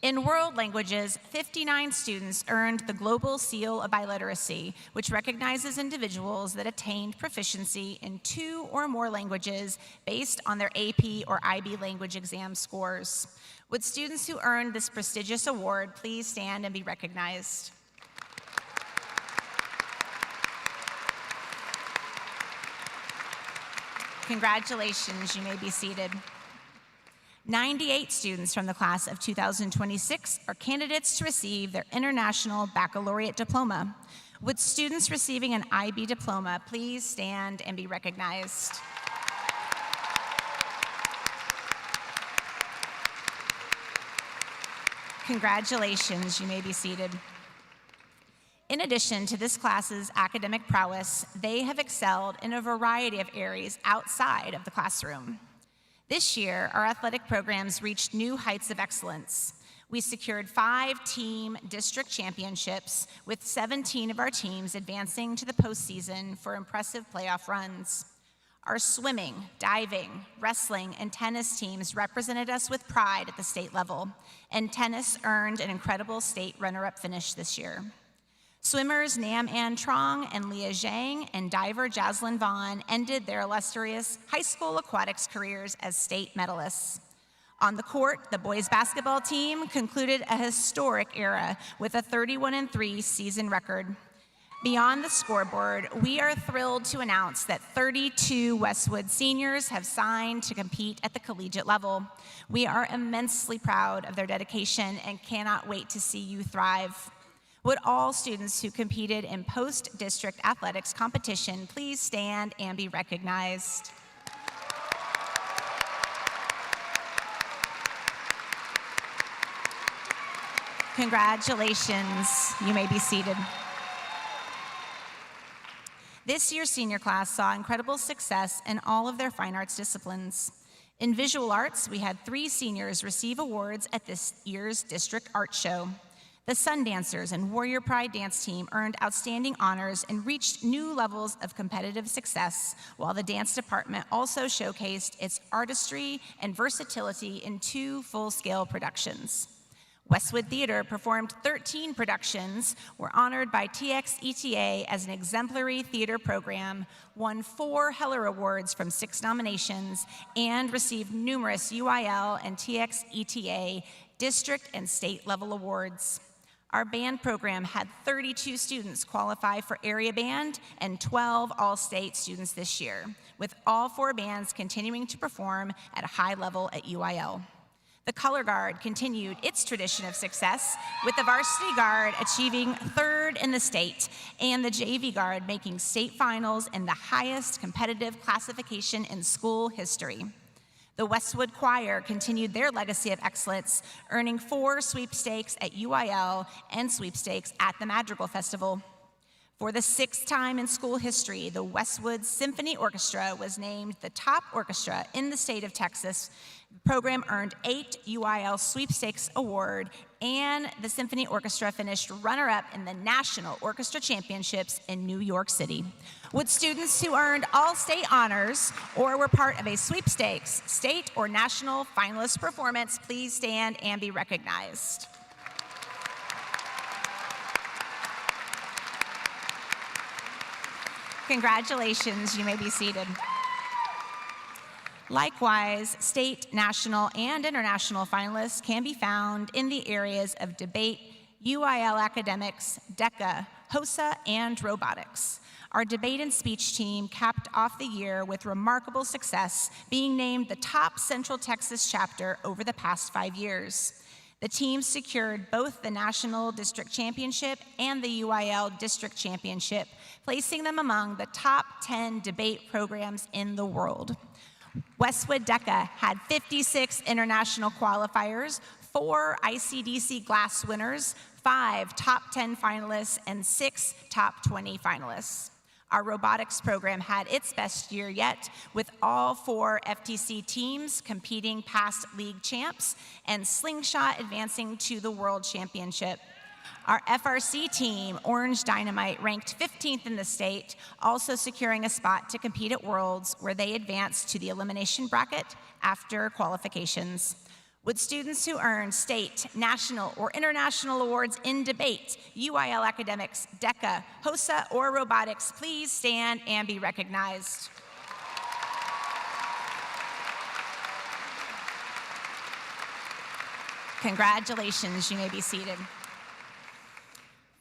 In world languages, 59 students earned the Global Seal of Biliteracy, which recognizes individuals that attained proficiency in 2 or more languages based on their AP or IB language exam scores. Would students who earned this prestigious award please stand and be recognized? Congratulations, you may be seated. 98 students from the class of 2026 are candidates to receive their International Baccalaureate Diploma. Would students receiving an IB diploma please stand and be recognized? Congratulations, you may be seated. In addition to this class's academic prowess, they have excelled in a variety of areas outside of the classroom. This year, our athletic programs reached new heights of excellence. We secured 5 team district championships, with 17 of our teams advancing to the postseason for impressive playoff runs. Our swimming, diving, wrestling, and tennis teams represented us with pride at the state level, and tennis earned an incredible state runner-up finish this year. Swimmers Nam An Trong and Leah Zhang and diver Jaslyn Vaughn ended their illustrious high school aquatics careers as state medalists. On the court, the boys basketball team concluded a historic era with a 31-3 season record. Beyond the scoreboard, we are thrilled to announce that 32 Westwood seniors have signed to compete at the collegiate level. We are immensely proud of their dedication and cannot wait to see you thrive. Would all students who competed in post-district athletics competition please stand and be recognized? Congratulations, you may be seated. This year's senior class saw incredible success in all of their fine arts disciplines. In visual arts, we had 3 seniors receive awards at this year's district art show. The Sun Dancers and Warrior Pride dance team earned outstanding honors and reached new levels of competitive success, while the dance department also showcased its artistry and versatility in 2 full-scale productions. Westwood Theater performed 13 productions, were honored by TXETA as an exemplary theater program, won 4 Heller Awards from 6 nominations, and received numerous UIL and TXETA district and state level awards. Our band program had 32 students qualify for area band and 12 all-state students this year, with all 4 bands continuing to perform at a high level at UIL. The Color Guard continued its tradition of success, with the Varsity Guard achieving 3rd in the state and the JV Guard making state finals in the highest competitive classification in school history. The Westwood Choir continued their legacy of excellence, earning 4 sweepstakes at UIL and sweepstakes at the Madrigal Festival. For the 6th time in school history, the Westwood Symphony Orchestra was named the top orchestra in the state of Texas. The program earned 8 UIL Sweepstakes Award, and the Symphony Orchestra finished runner-up in the National Orchestra Championships in New York City. Would students who earned all-state honors or were part of a sweepstakes, state, or national finalist performance please stand and be recognized? Congratulations, you may be seated. Likewise, state, national, and international finalists can be found in the areas of debate, UIL academics, DECA, HOSA, and robotics. Our debate and speech team capped off the year with remarkable success, being named the top Central Texas chapter over the past 5 years. The team secured both the National District Championship and the UIL District Championship, placing them among the top 10 debate programs in the world. Westwood DECA had 56 international qualifiers, 4 ICDC Glass winners, 5 top 10 finalists, and 6 top 20 finalists. Our robotics program had its best year yet, with all 4 FTC teams competing past league champs and Slingshot advancing to the World Championship. Our FRC team, Orange Dynamite, ranked 15th in the state, also securing a spot to compete at Worlds, where they advanced to the elimination bracket after qualifications. Would students who earned state, national, or international awards in debate, UIL academics, DECA, HOSA, or robotics please stand and be recognized? Congratulations, you may be seated.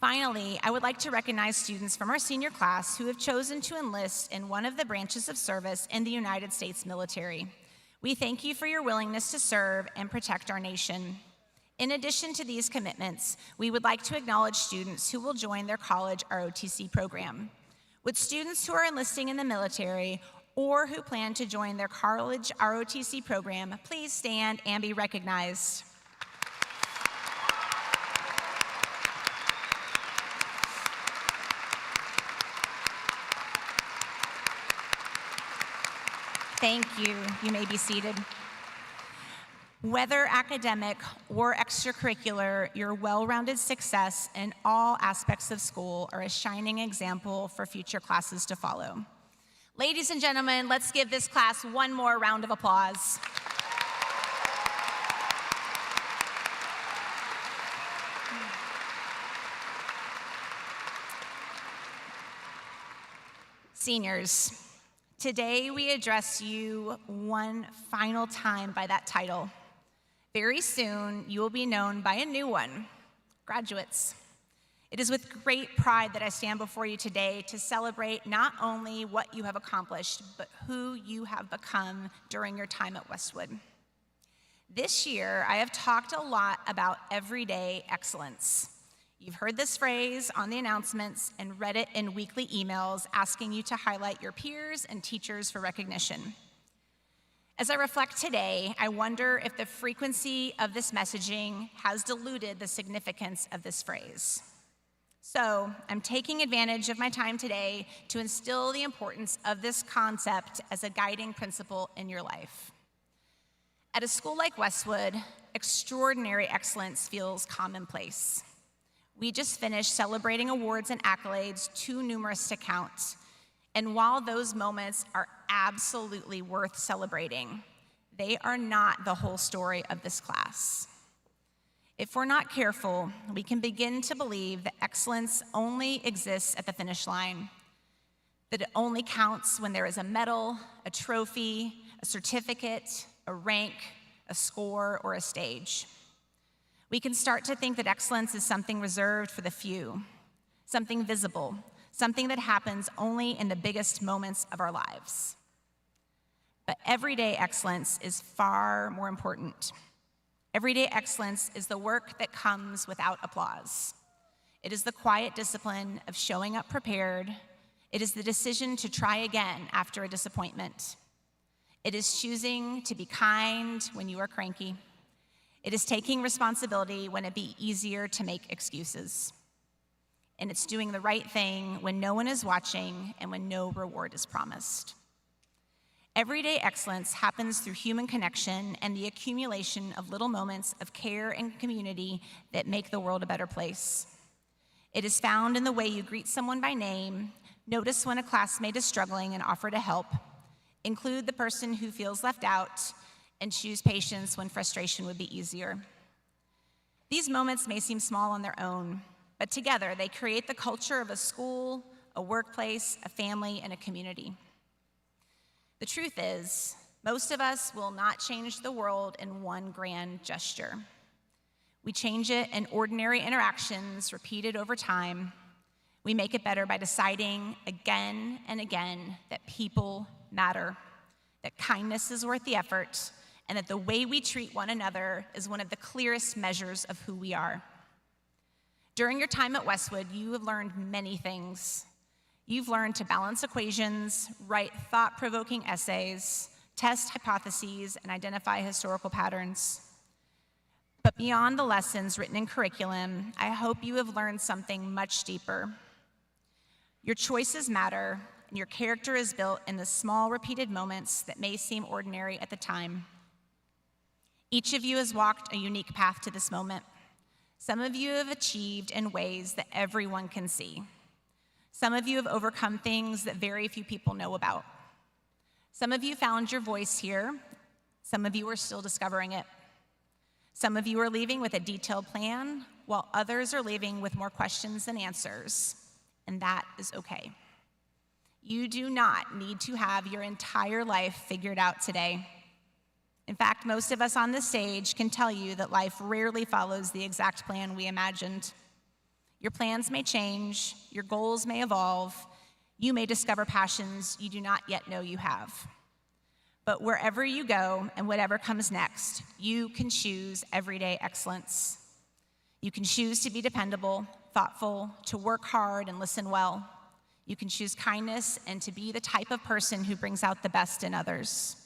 Finally, I would like to recognize students from our senior class who have chosen to enlist in one of the branches of service in the United States military. We thank you for your willingness to serve and protect our nation. In addition to these commitments, we would like to acknowledge students who will join their college ROTC program. Would students who are enlisting in the military or who plan to join their college ROTC program please stand and be recognized? Thank you. You may be seated. Whether academic or extracurricular, your well-rounded success in all aspects of school are a shining example for future classes to follow. Ladies and gentlemen, let's give this class one more round of applause. Seniors, today we address you one final time by that title. Very soon, you will be known by a new one, graduates. It is with great pride that I stand before you today to celebrate not only what you have accomplished, but who you have become during your time at Westwood. This year, I have talked a lot about everyday excellence. You've heard this phrase on the announcements and read it in weekly emails asking you to highlight your peers and teachers for recognition. As I reflect today, I wonder if the frequency of this messaging has diluted the significance of this phrase. So I'm taking advantage of my time today to instill the importance of this concept as a guiding principle in your life. At a school like Westwood, extraordinary excellence feels commonplace. We just finished celebrating awards and accolades too numerous to count. And while those moments are absolutely worth celebrating, they are not the whole story of this class. If we're not careful, we can begin to believe that excellence only exists at the finish line, that it only counts when there is a medal, a trophy, a certificate, a rank, a score, or a stage. We can start to think that excellence is something reserved for the few, something visible, something that happens only in the biggest moments of our lives. But everyday excellence is far more important. Everyday excellence is the work that comes without applause. It is the quiet discipline of showing up prepared. It is the decision to try again after a disappointment. It is choosing to be kind when you are cranky. It is taking responsibility when it'd be easier to make excuses. And it's doing the right thing when no one is watching and when no reward is promised. Everyday excellence happens through human connection and the accumulation of little moments of care and community that make the world a better place. It is found in the way you greet someone by name, notice when a classmate is struggling and offer to help, include the person who feels left out, and choose patience when frustration would be easier. These moments may seem small on their own, but together they create the culture of a school, a workplace, a family, and a community. The truth is, most of us will not change the world in one grand gesture. We change it in ordinary interactions repeated over time. We make it better by deciding again and again that people matter, that kindness is worth the effort, and that the way we treat one another is one of the clearest measures of who we are. During your time at Westwood, you have learned many things. You've learned to balance equations, write thought-provoking essays, test hypotheses, and identify historical patterns. But beyond the lessons written in curriculum, I hope you have learned something much deeper. Your choices matter, and your character is built in the small, repeated moments that may seem ordinary at the time. Each of you has walked a unique path to this moment. Some of you have achieved in ways that everyone can see. Some of you have overcome things that very few people know about. Some of you found your voice here. Some of you are still discovering it. Some of you are leaving with a detailed plan, while others are leaving with more questions than answers, and that is okay. You do not need to have your entire life figured out today. In fact, most of us on this stage can tell you that life rarely follows the exact plan we imagined. Your plans may change, your goals may evolve, you may discover passions you do not yet know you have. But wherever you go and whatever comes next, you can choose everyday excellence. You can choose to be dependable, thoughtful, to work hard and listen well. You can choose kindness and to be the type of person who brings out the best in others.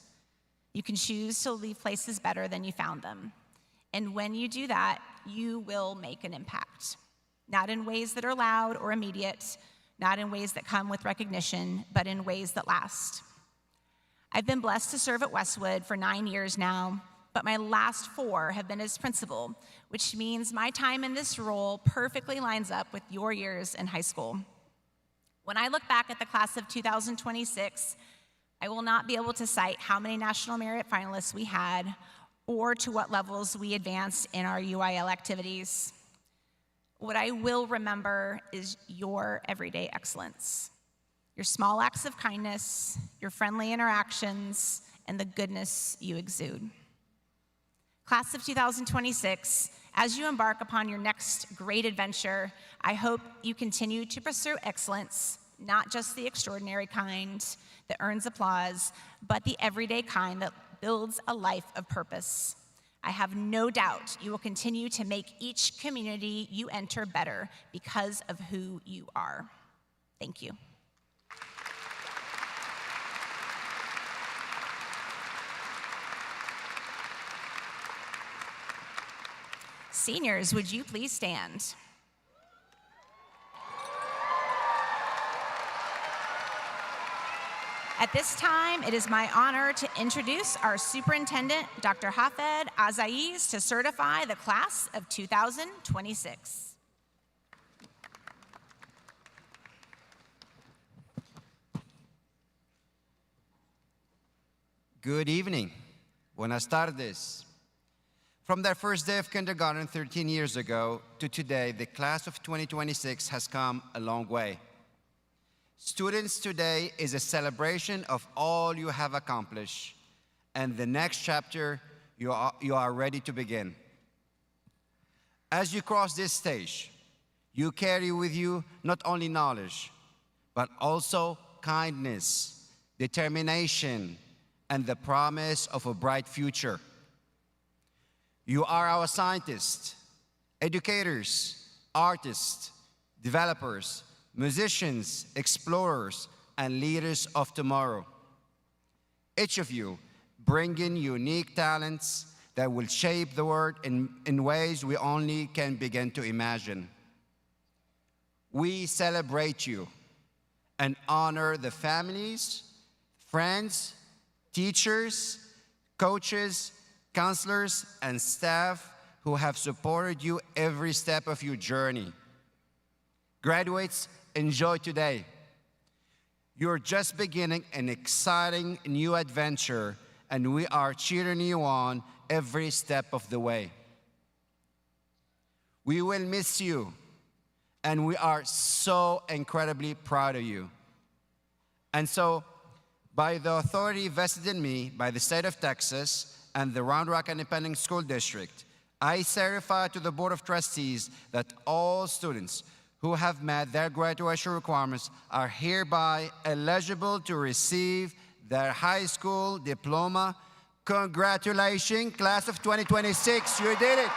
You can choose to leave places better than you found them. And when you do that, you will make an impact. Not in ways that are loud or immediate, not in ways that come with recognition, but in ways that last. I've been blessed to serve at Westwood for 9 years now, but my last 4 have been as principal, which means my time in this role perfectly lines up with your years in high school. When I look back at the class of 2026, I will not be able to cite how many National Merit finalists we had or to what levels we advanced in our UIL activities. What I will remember is your everyday excellence, your small acts of kindness, your friendly interactions, and the goodness you exude. Class of 2026, as you embark upon your next great adventure, I hope you continue to pursue excellence, not just the extraordinary kind that earns applause, but the everyday kind that builds a life of purpose. I have no doubt you will continue to make each community you enter better because of who you are. Thank you. Seniors, would you please stand? At this time, it is my honor to introduce our superintendent, Dr. Hafed Azaiz, to certify the class of 2026. Good evening. Buenas tardes. From their first day of kindergarten 13 years ago to today, the class of 2026 has come a long way. Students, today is a celebration of all you have accomplished, and the next chapter you are ready to begin. As you cross this stage, you carry with you not only knowledge, but also kindness, determination, and the promise of a bright future. You are our scientists, educators, artists, developers, musicians, explorers, and leaders of tomorrow. Each of you bring in unique talents that will shape the world in ways we only can begin to imagine. We celebrate you and honor the families, friends, teachers, coaches, counselors, and staff who have supported you every step of your journey. Graduates, enjoy today. You're just beginning an exciting new adventure, and we are cheering you on every step of the way. We will miss you, and we are so incredibly proud of you. And so, by the authority vested in me by the state of Texas and the Round Rock Independent School District, I certify to the Board of Trustees that all students who have met their graduation requirements are hereby eligible to receive their high school diploma. Congratulations, class of 2026, you did it.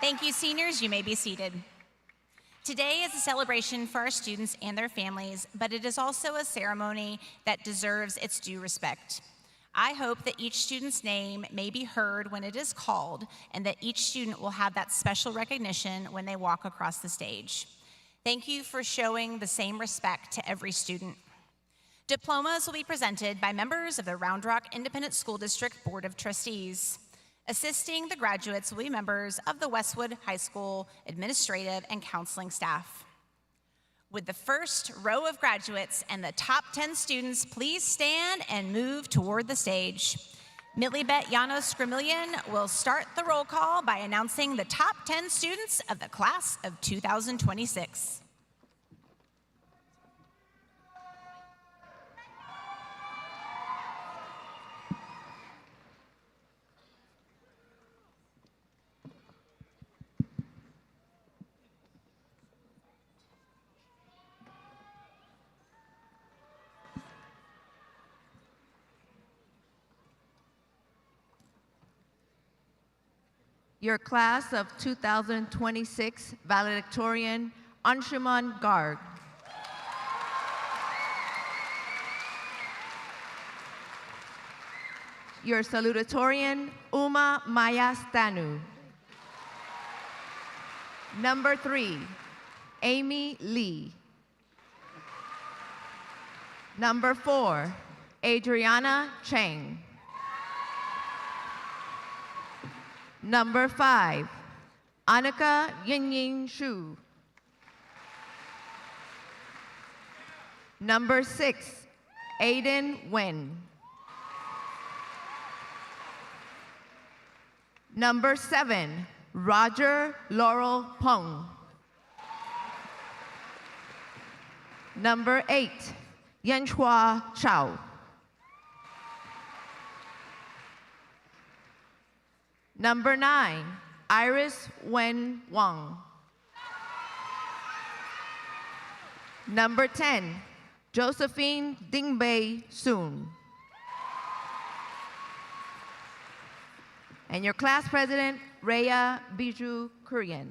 Thank you, seniors. You may be seated. Today is a celebration for our students and their families, but it is also a ceremony that deserves its due respect. I hope that each student's name may be heard when it is called, and that each student will have that special recognition when they walk across the stage. Thank you for showing the same respect to every student. Diplomas will be presented by members of the Round Rock Independent School District Board of Trustees. Assisting the graduates will be members of the Westwood High School administrative and counseling staff. With the first row of graduates and the top 10 students, please stand and move toward the stage. Millibet Janos Skrimillion will start the roll call by announcing the top 10 students of the class of 2026. Your class of 2026 valedictorian, Anshuman Garg. Your salutatorian, Uma Maya Stanu. Number 3, Amy Lee. Number 4, Adriana Cheng. Number 5, Annika Yingying Shu. Number 6, Aiden Wen. Number 7, Roger Laurel Peng. Number 8, Yanhua Chao. Number 9, Iris Wen Wang. Number 10, Josephine Dingbei Soon. And your class president, Rhea Bijou Kurian.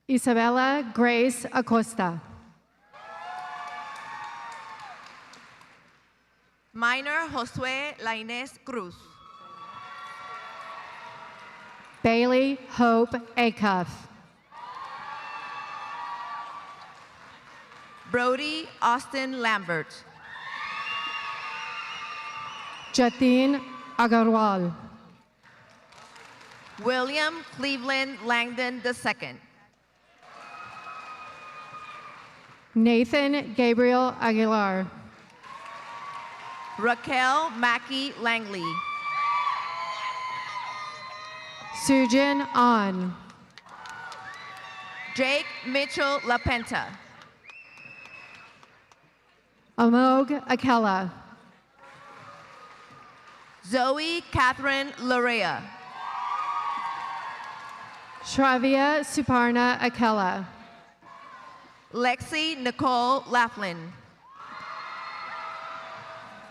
Isabella Grace Acosta. Minor Josue Lainez Cruz. Bailey Hope Acuff. Brody Austin Lambert. Jatin Agarwal. William Cleveland Langdon II. Nathan Gabriel Aguilar. Raquel Mackey Langley. Sujin An. Jake Mitchell LaPenta. Amog Akella. Zoe Catherine Larea. Shravya Suparna Akella. Lexi Nicole Laughlin.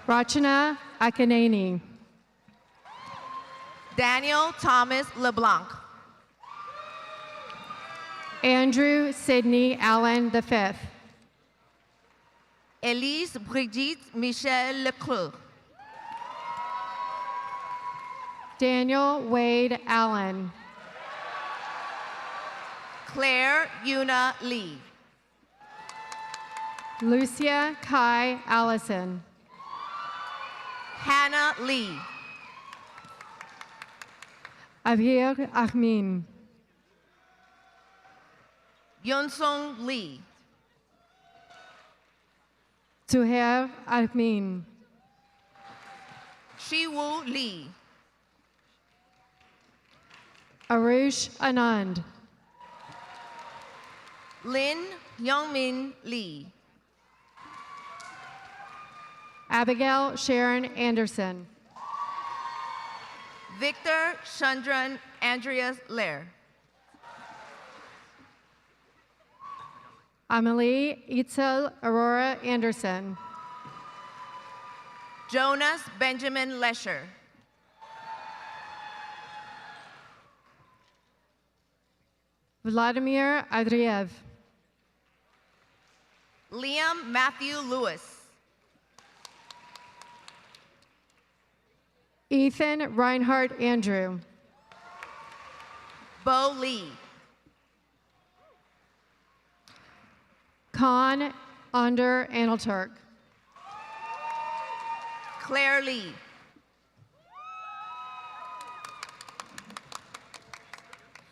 Rachana Akanani. Daniel Thomas LeBlanc. Andrew Sidney Allen V. Elise Brigitte Michel Leclerc. Daniel Wade Allen. Claire Yuna Lee. Lucia Kai Allison. Hannah Lee. Abhir Ahmin. Yunsung Lee. Suhair Ahmin. Shiwoo Lee. Arush Anand. Lin Youngmin Lee. Abigail Sharon Anderson. Victor Chandran Andreas Lair. Amelie Itzel Aurora Anderson. Jonas Benjamin Lesher. Vladimir Adriev. Liam Matthew Lewis. Ethan Reinhardt Andrew. Bo Lee. Khan Under Anilturk. Claire Lee.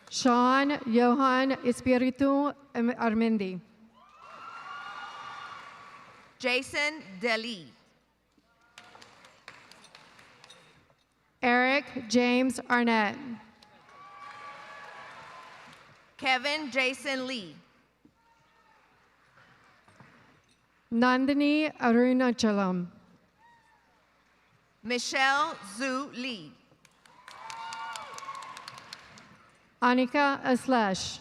Sean Johan Espiritu Armendi. Jason Deli. Eric James Arnett. Kevin Jason Lee. Nandini Arunachalam. Michelle Zhu Lee. Anika Aslash.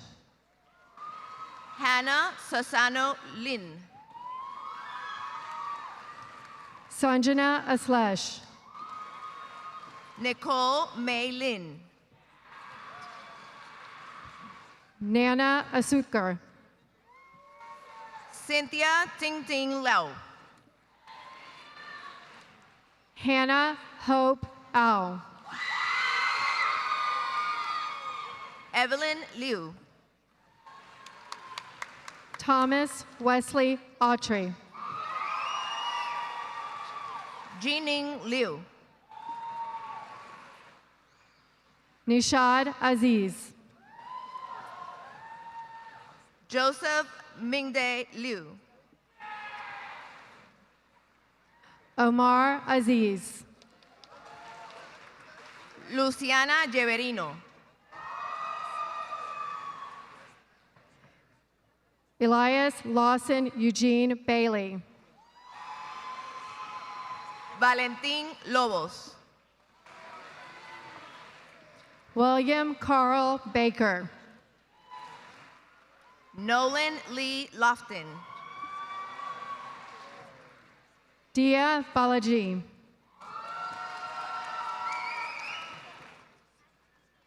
Hannah Sasano Lin. Sanjana Aslash. Nicole May Lin. Nana Asukar. Cynthia Ting Ting Lau. Hannah Hope Ao. Evelyn Liu. Thomas Wesley Autry. Jining Liu. Nishad Aziz. Joseph Mingde Liu. Omar Aziz. Luciana Geverino. Elias Lawson Eugene Bailey. Valentin Lobos. William Carl Baker. Nolan Lee Lofton. Dia Balaji.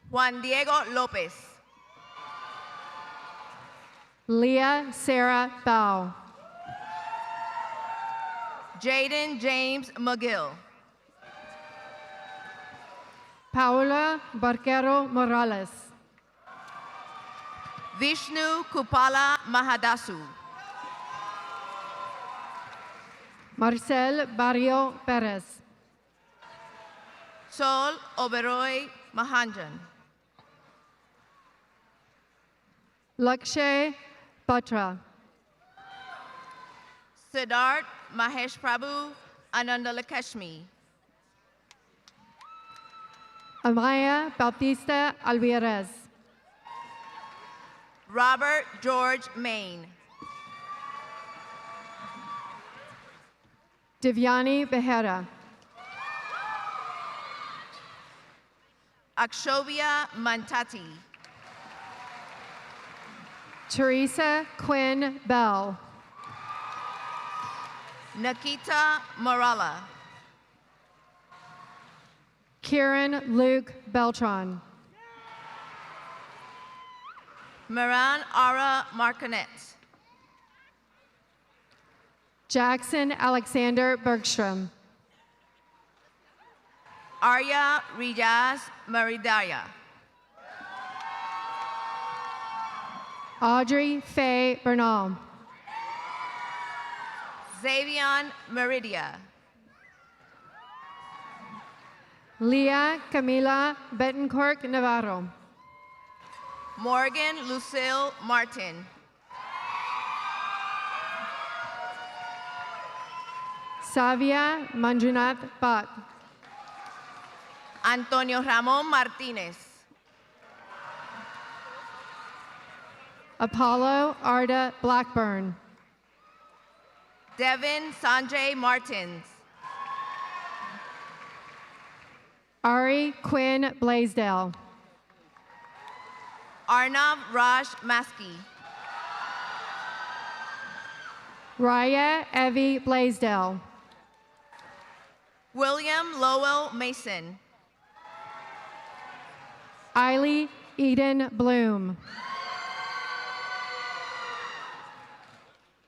Juan Diego Lopez. Leah Sarah Bao. Jaden James McGill. Paula Barquero Morales. Vishnu Kupala Mahadasu. Marcel Barrio Perez. Sol Oberoi Mahanjan. Lakshay Patra. Siddharth Mahesh Prabhu Anandalakshmi. Amaya Bautista Alvarez. Robert George Main. Divyani Behera. Akshobhya Mantati. Teresa Quinn Bell. Nikita Morala. Kieran Luke Beltran. Maran Ara Marcanet. Jackson Alexander Bergstrom. Arya Riyaz Maridaya. Audrey Faye Bernal. Xavion Meridia. Leah Camila Betancourt Navarro. Morgan Lucille Martin. Savia Manjunath Bhatt. Antonio Ramon Martinez. Apollo Arda Blackburn. Devin Sanjay Martins. Ari Quinn Blaisdell. Arnav Raj Maski. Raya Evie Blaisdell. William Lowell Mason. Eiley Eden Bloom.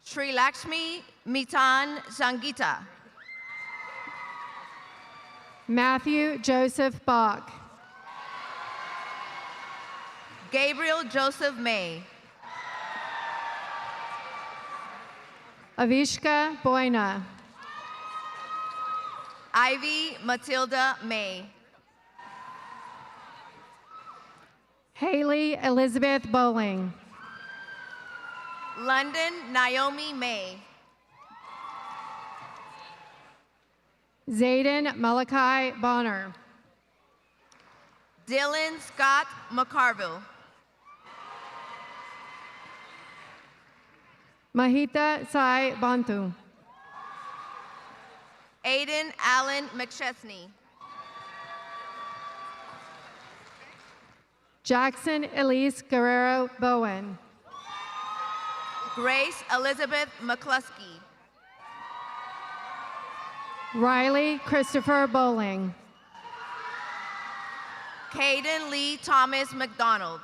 Sri Lakshmi Mitan Sangita. Matthew Joseph Bach. Gabriel Joseph May. Avishka Boyna. Ivy Matilda May. Haley Elizabeth Bowling. London Naomi May. Zayden Malachi Bonner. Dylan Scott McCarville. Mahita Sai Bantu. Aiden Allen McChesney. Jackson Elise Guerrero Bowen. Grace Elizabeth McCluskey. Riley Christopher Bowling. Caden Lee Thomas McDonald.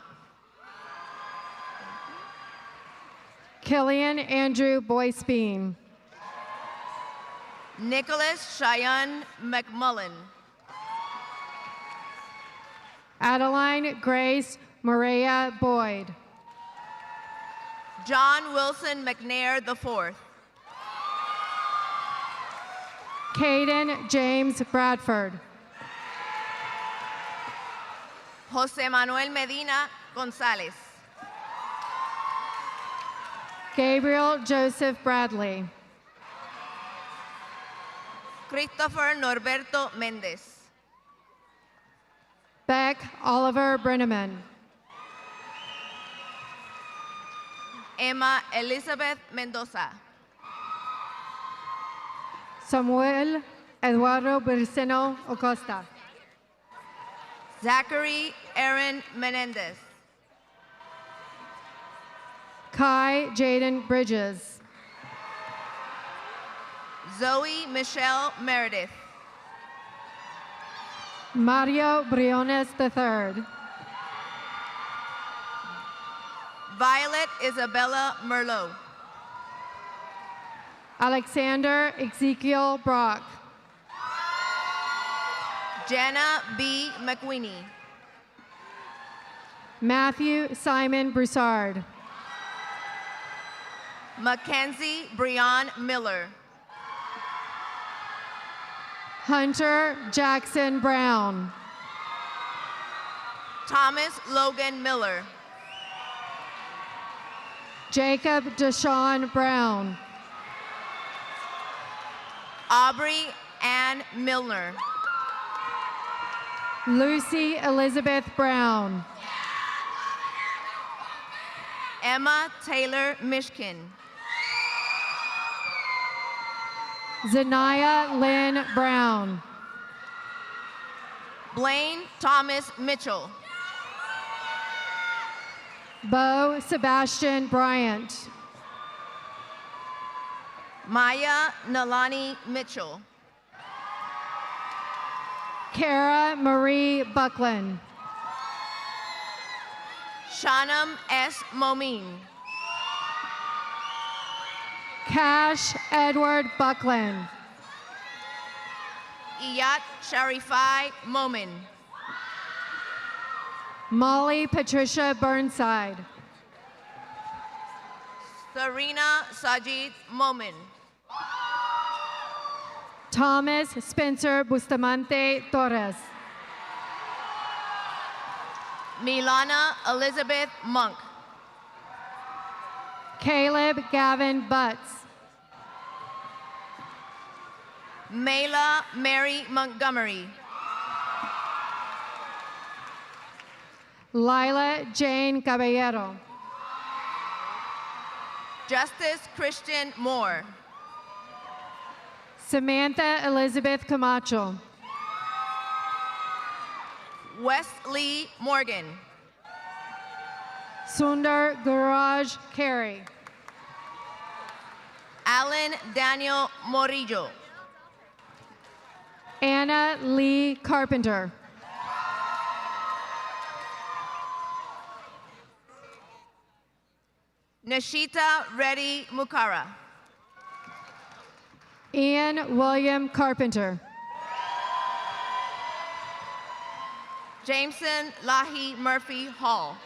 Killian Andrew Boyce Bean. Nicholas Cheyenne McMullen. Adeline Grace Maria Boyd. John Wilson McNair IV. Caden James Bradford. Jose Manuel Medina Gonzalez. Gabriel Joseph Bradley. Christopher Norberto Mendez. Beck Oliver Brenneman. Emma Elizabeth Mendoza. Samuel Eduardo Berceno Acosta. Zachary Aaron Menendez. Kai Jaden Bridges. Zoe Michelle Meredith. Mario Briones III. Violet Isabella Merlot. Alexander Ezekiel Brock. Jenna B. McWinney. Matthew Simon Broussard. Mackenzie Breon Miller. Hunter Jackson Brown. Thomas Logan Miller. Jacob Deshawn Brown. Aubrey Ann Milner. Lucy Elizabeth Brown. Emma Taylor Mishkin. Zanaya Lynn Brown. Blaine Thomas Mitchell. Bo Sebastian Bryant. Maya Nalani Mitchell. Kara Marie Buckland. Shanam S. Momin. Cash Edward Buckland. Iyat Sharifai Momin. Molly Patricia Burnside. Serena Sajid Momin. Thomas Spencer Bustamante Torres. Milana Elizabeth Monk. Caleb Gavin Butts. Mayla Mary Montgomery. Lila Jane Caballero. Justice Christian Moore. Samantha Elizabeth Camacho. Wesley Morgan. Sundar Guraj Carey. Alan Daniel Morillo. Anna Lee Carpenter. Nashita Reddy Mukara. Ian William Carpenter. Jameson Lahi Murphy Hall.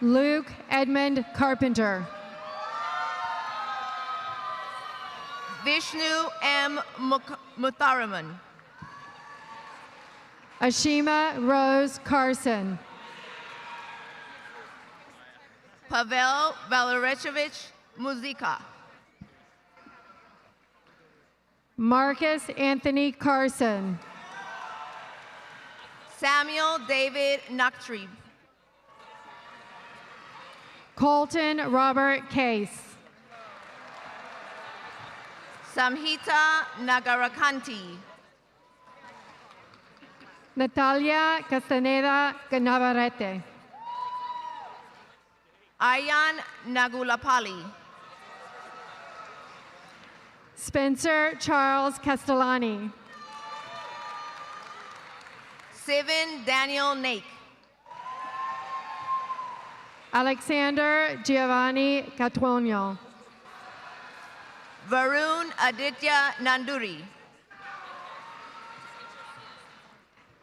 Luke Edmund Carpenter. Vishnu M. Mutharaman. Ashima Rose Carson. Pavel Valerechevich Muzika. Marcus Anthony Carson. Samuel David Naktrib. Colton Robert Case. Samhita Nagarakanti. Natalia Castaneda Navarrete. Ayan Nagulapali. Spencer Charles Castellani. Sivan Daniel Nake. Alexander Giovanni Catuono. Varun Aditya Nanduri.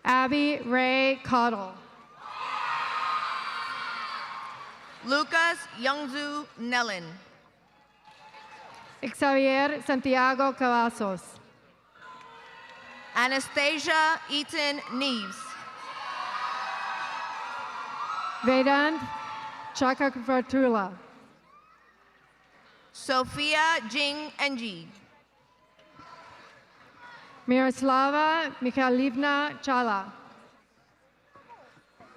Abby Ray Cottle. Lucas Youngzu Nellin. Xavier Santiago Cavazos. Anastasia Eaton Neves. Vedant Chakavartula. Sophia Jing Ng. Miroslava Mikhailivna Chala.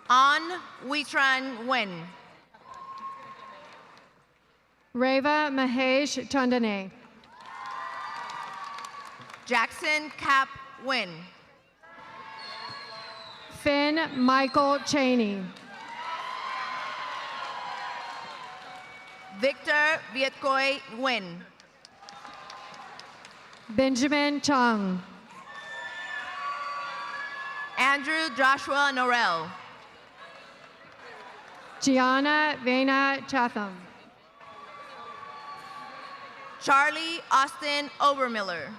An Witran Wen. Reva Mahesh Chandane. Jackson Cap Wen. Finn Michael Cheney. Victor Vietkoi Nguyen. Benjamin Chung. Andrew Joshua Norell. Gianna Vena Chatham. Charlie Austin Obermiller.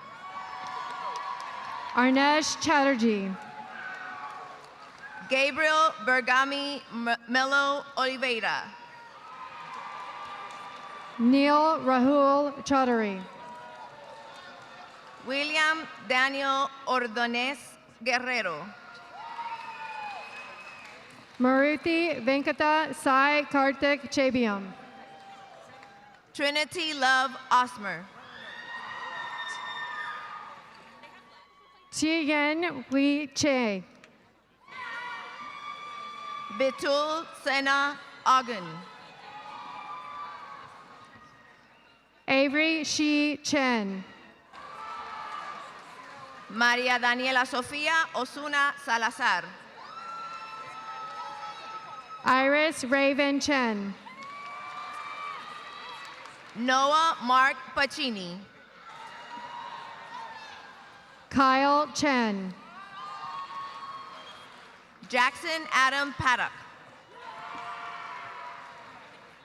Arnesh Chatterjee. Gabriel Bergami Melo Oliveira. Neil Rahul Chaudhary. William Daniel Ordonez Guerrero. Maruthi Venkata Sai Karthik Chebiam. Trinity Love Osmer. Chien Hui Che. Bitul Sena Agun. Avery Shi Chen. María Daniela Sofía Osuna Salazar. Iris Raven Chen. Noah Mark Pacini. Kyle Chen. Jackson Adam Paddock.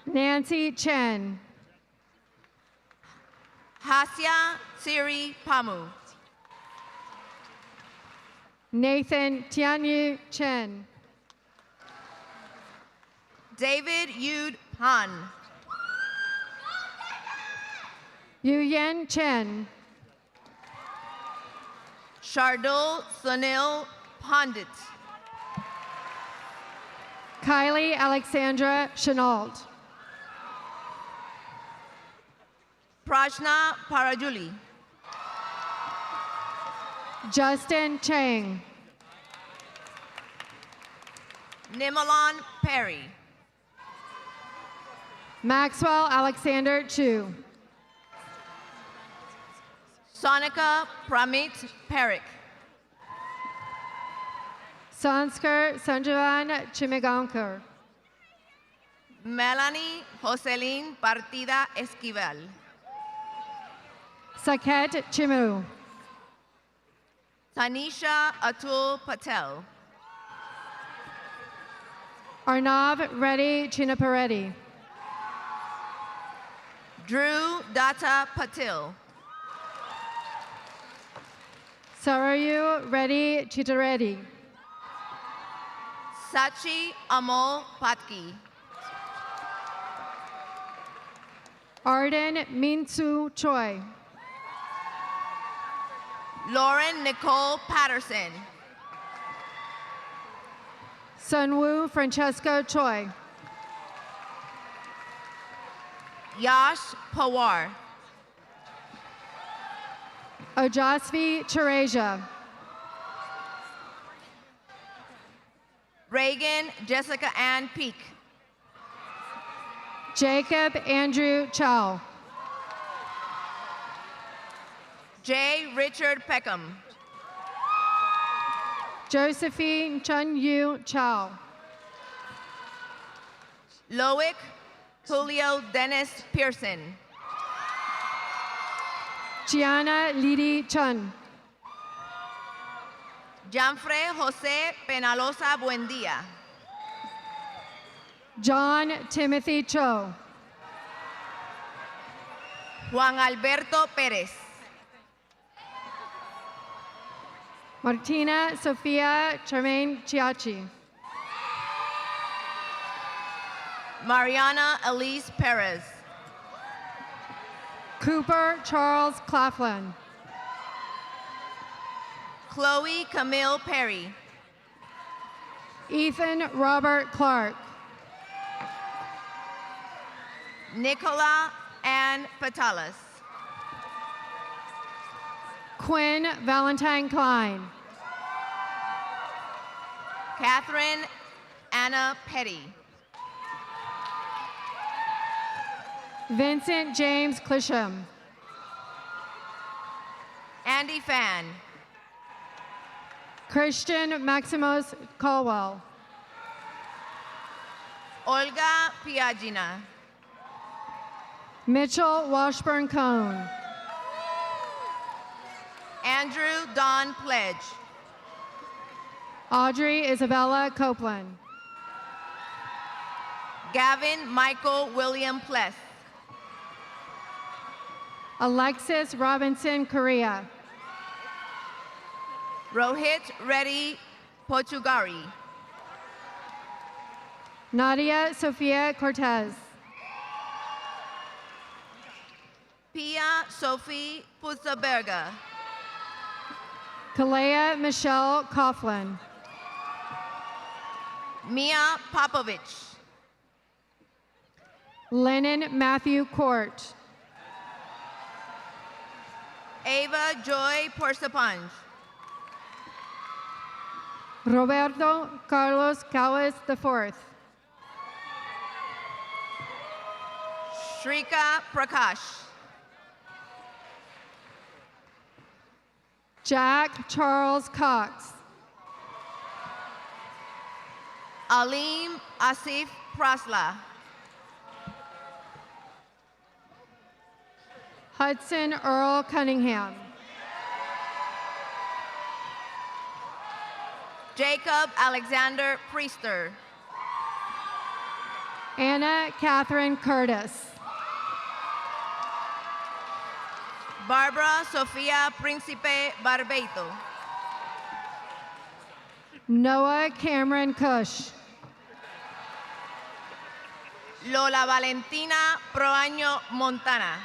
Nancy Chen. Hasya Siri Pamu. Nathan Tianyu Chen. David Yud Han. Yuyen Chen. Shardul Sunil Pandit. Kylie Alexandra Chenault. Prajna Parajuli. Justin Chang. Nimalon Perry. Maxwell Alexander Chu. Sonika Pramit Parik. Sanskar Sanjavan Chimigankar. Melanie Jocelyn Partida Esquivel. Saket Chimu. Tanisha Atul Patel. Arnav Reddy Chinapareddy. Drew Data Patil. Sarayu Reddy Chitareddy. Sachi Amol Patki. Arden Minsu Choi. Lauren Nicole Patterson. Sunwoo Francesco Choi. Yash Pawar. Ojasvi Teresia. Reagan Jessica Ann Peak. Jacob Andrew Chow. J. Richard Peckham. Josephine Chun Yu Chow. Loic Julio Dennis Pearson. Gianna Lidi Chun. Janfre Jose Penalosa Buendia. John Timothy Cho. Juan Alberto Pérez. Martina Sofia Charmaine Chiachi. Mariana Elise Perez. Cooper Charles Claflin. Chloe Camille Perry. Ethan Robert Clark. Nicola Ann Patalas. Quinn Valentine Klein. Catherine Anna Petty. Vincent James Clisham. Andy Fan. Christian Maximus Caldwell. Olga Piagina. Mitchell Washburn Cone. Andrew Don Pledge. Audrey Isabella Copeland. Gavin Michael William Pless. Alexis Robinson Korea. Rohit Reddy Pochugari. Nadia Sofia Cortez. Pia Sophie Putzaberga. Kalea Michelle Coughlin. Mia Popovich. Lennon Matthew Court. Ava Joy Porsapange. Roberto Carlos Calles IV. Shrika Prakash. Jack Charles Cox. Alim Asif Prasla. Hudson Earl Cunningham. Jacob Alexander Priester. Anna Catherine Curtis. Barbara Sofia Principe Barbeito. Noah Cameron Cush. Lola Valentina Proaño Montana.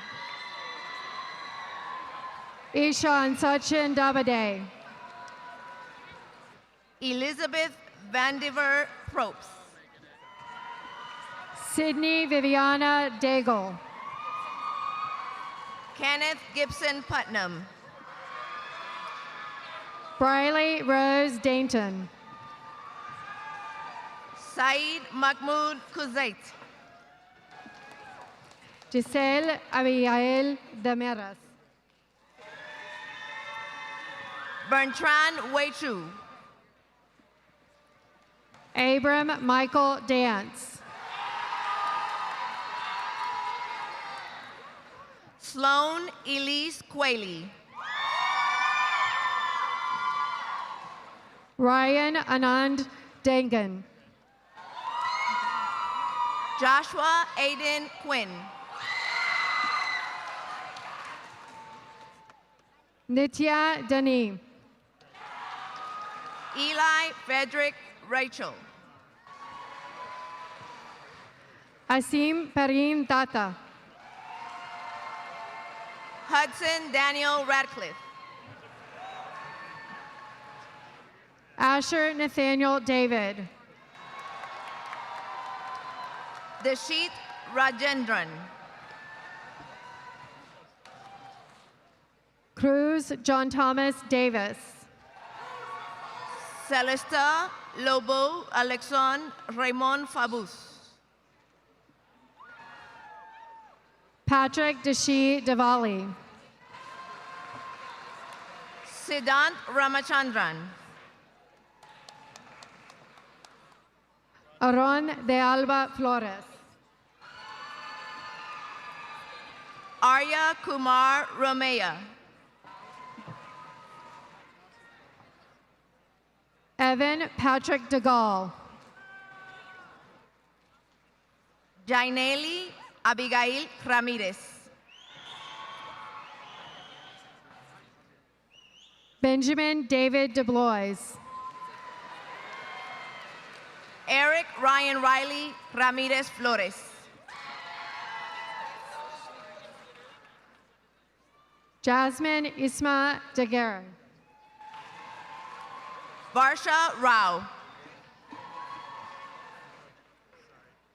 Ishan Sachin Dabade. Elizabeth Vandiver Probst. Sydney Viviana Daigle. Kenneth Gibson Putnam. Briley Rose Dainton. Saeed Mahmoud Kuzait. Giselle Abigail Dameras. Bertrand Weichu. Abram Michael Dance. Sloan Elise Quayle. Ryan Anand Dangan. Joshua Aiden Quinn. Nitya Dani. Eli Frederick Rachel. Asim Parim Tata. Hudson Daniel Radcliffe. Asher Nathaniel David. Deshit Rajendran. Cruz John Thomas Davis. Celesta Lobo Alexon Raymond Fabus. Patrick Dashi Diwali. Siddhant Ramachandran. Aron de Alba Flores. Arya Kumar Romea. Evan Patrick DeGaulle. Jaineli Abigail Ramirez. Benjamin David DeBlois. Eric Ryan Riley Ramirez Flores. Jasmine Isma Daguerre. Varsha Rao.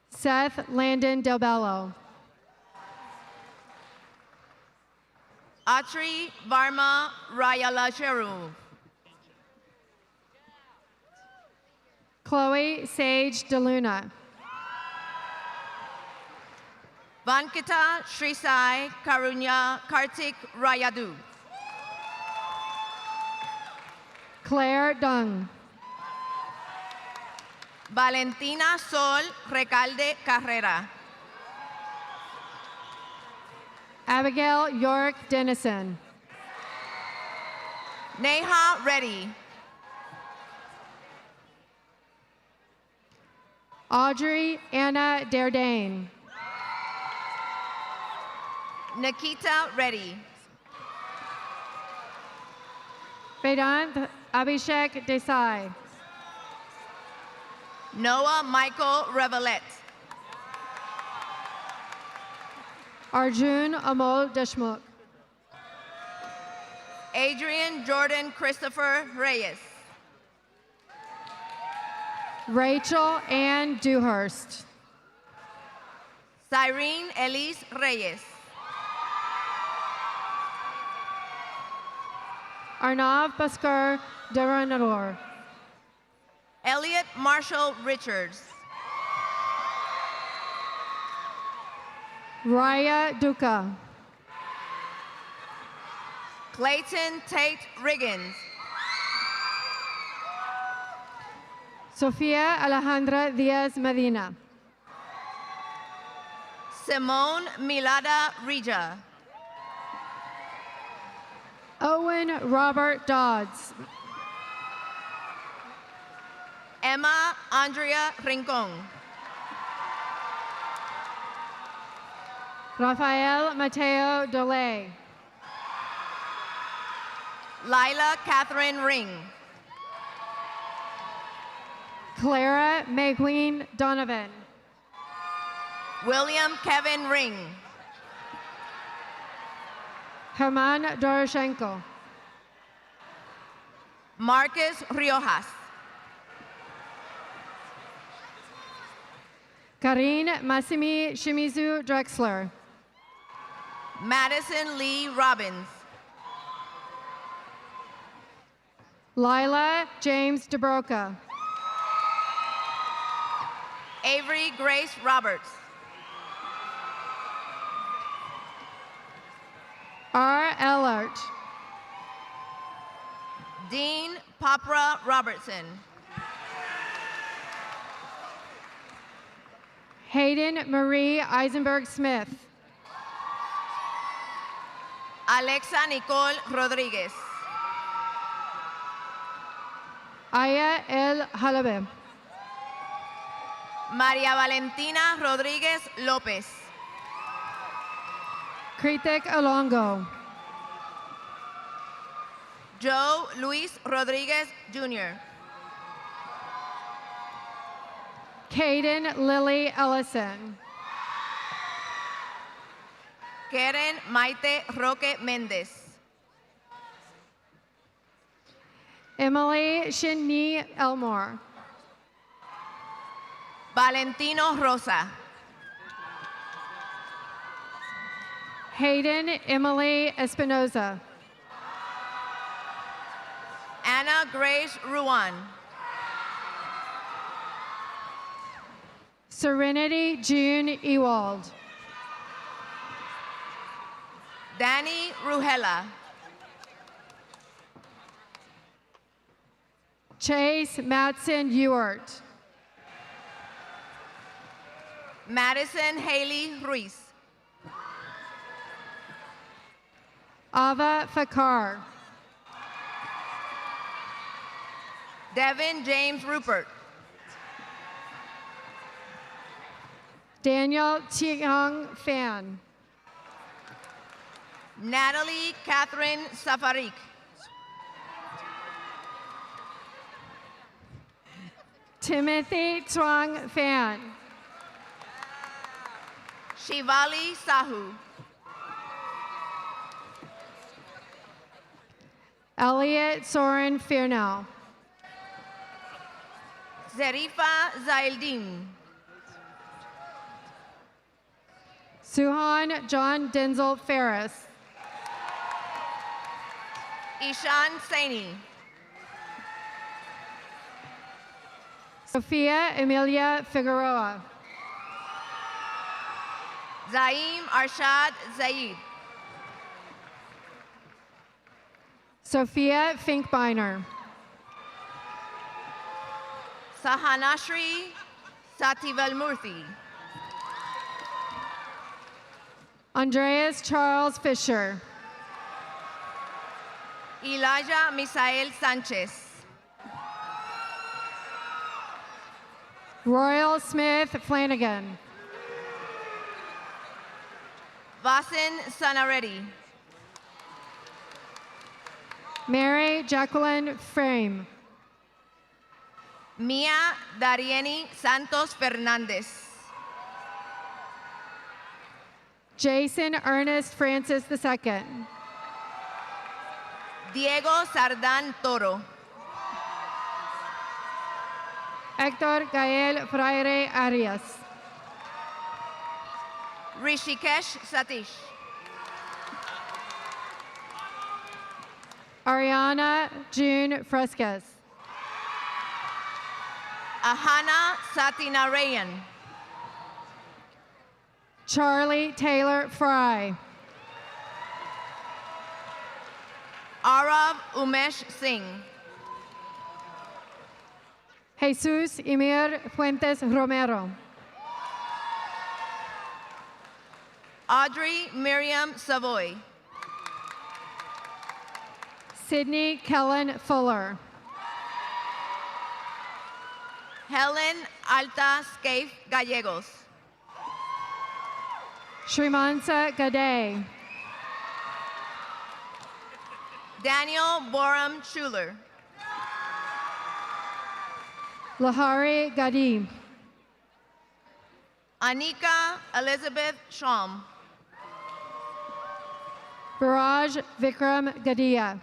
Seth Landon Del Bello. Atri Varma Rayalacheru. Chloe Sage DeLuna. Vankita Shrisai Karunya Kartik Rayadu. Claire Dung. Valentina Sol Recalde Carrera. Abigail York Dennison. Neha Reddy. Audrey Anna Derdane. Nikita Reddy. Vedant Abhishek Desai. Noah Michael Revelet. Arjun Amol Deshmukh. Adrian Jordan Christopher Reyes. Rachel Ann Dewhurst. Cyrene Elise Reyes. Arnav Baskar Deranador. Elliot Marshall Richards. Raya Duka. Clayton Tate Riggins. Sofia Alejandra Diaz Medina. Simone Milada Rija. Owen Robert Dodds. Emma Andrea Rincon. Rafael Mateo Dolay. Lila Catherine Ring. Clara McQueen Donovan. William Kevin Ring. Herman Doroshenko. Marcus Riojas. Karine Massimi Shimizu Drexler. Madison Lee Robbins. Lila James DeBroca. Avery Grace Roberts. R. Ellert. Dean Papra Robertson. Hayden Marie Eisenberg Smith. Alexa Nicole Rodriguez. Aya El Halabe. María Valentina Rodríguez López. Kritik Alongo. Joe Luis Rodriguez Jr. Caden Lily Ellison. Karen Maite Roque Méndez. Emily Shinni Elmore. Valentino Rosa. Hayden Emily Espinoza. Anna Grace Ruan. Serenity June Ewald. Danny Ruhela. Chase Matson Ewart. Madison Haley Ruiz. Ava Fakar. Devin James Rupert. Daniel Tiong Fan. Natalie Catherine Safarik. Timothy Truong Fan. Shivali Sahu. Elliot Soren Fearnow. Zerifa Zaildin. Suhan John Denzel Ferris. Ishan Saini. Sophia Emilia Figueroa. Zaim Arshad Zaid. Sophia Finkbeiner. Sahanashri Sativalmurthy. Andreas Charles Fisher. Elijah Misael Sanchez. Royal Smith Flanagan. Vasin Sanareddy. Mary Jacqueline Frame. Mia Darieni Santos Fernandez. Jason Ernest Francis II. Diego Sardan Toro. Hector Gael Freire Arias. Rishikesh Satish. Ariana June Fresquez. Ahana Satinarayan. Charlie Taylor Fry. Arav Umesh Singh. Jesus Emir Fuentes Romero. Audrey Miriam Savoy. Sydney Kellen Fuller. Helen Alta Scaife Gallegos. Shrimansa Gade. Daniel Boram Schuler. Lahari Gadi. Anika Elizabeth Sham. Biraj Vikram Gadia.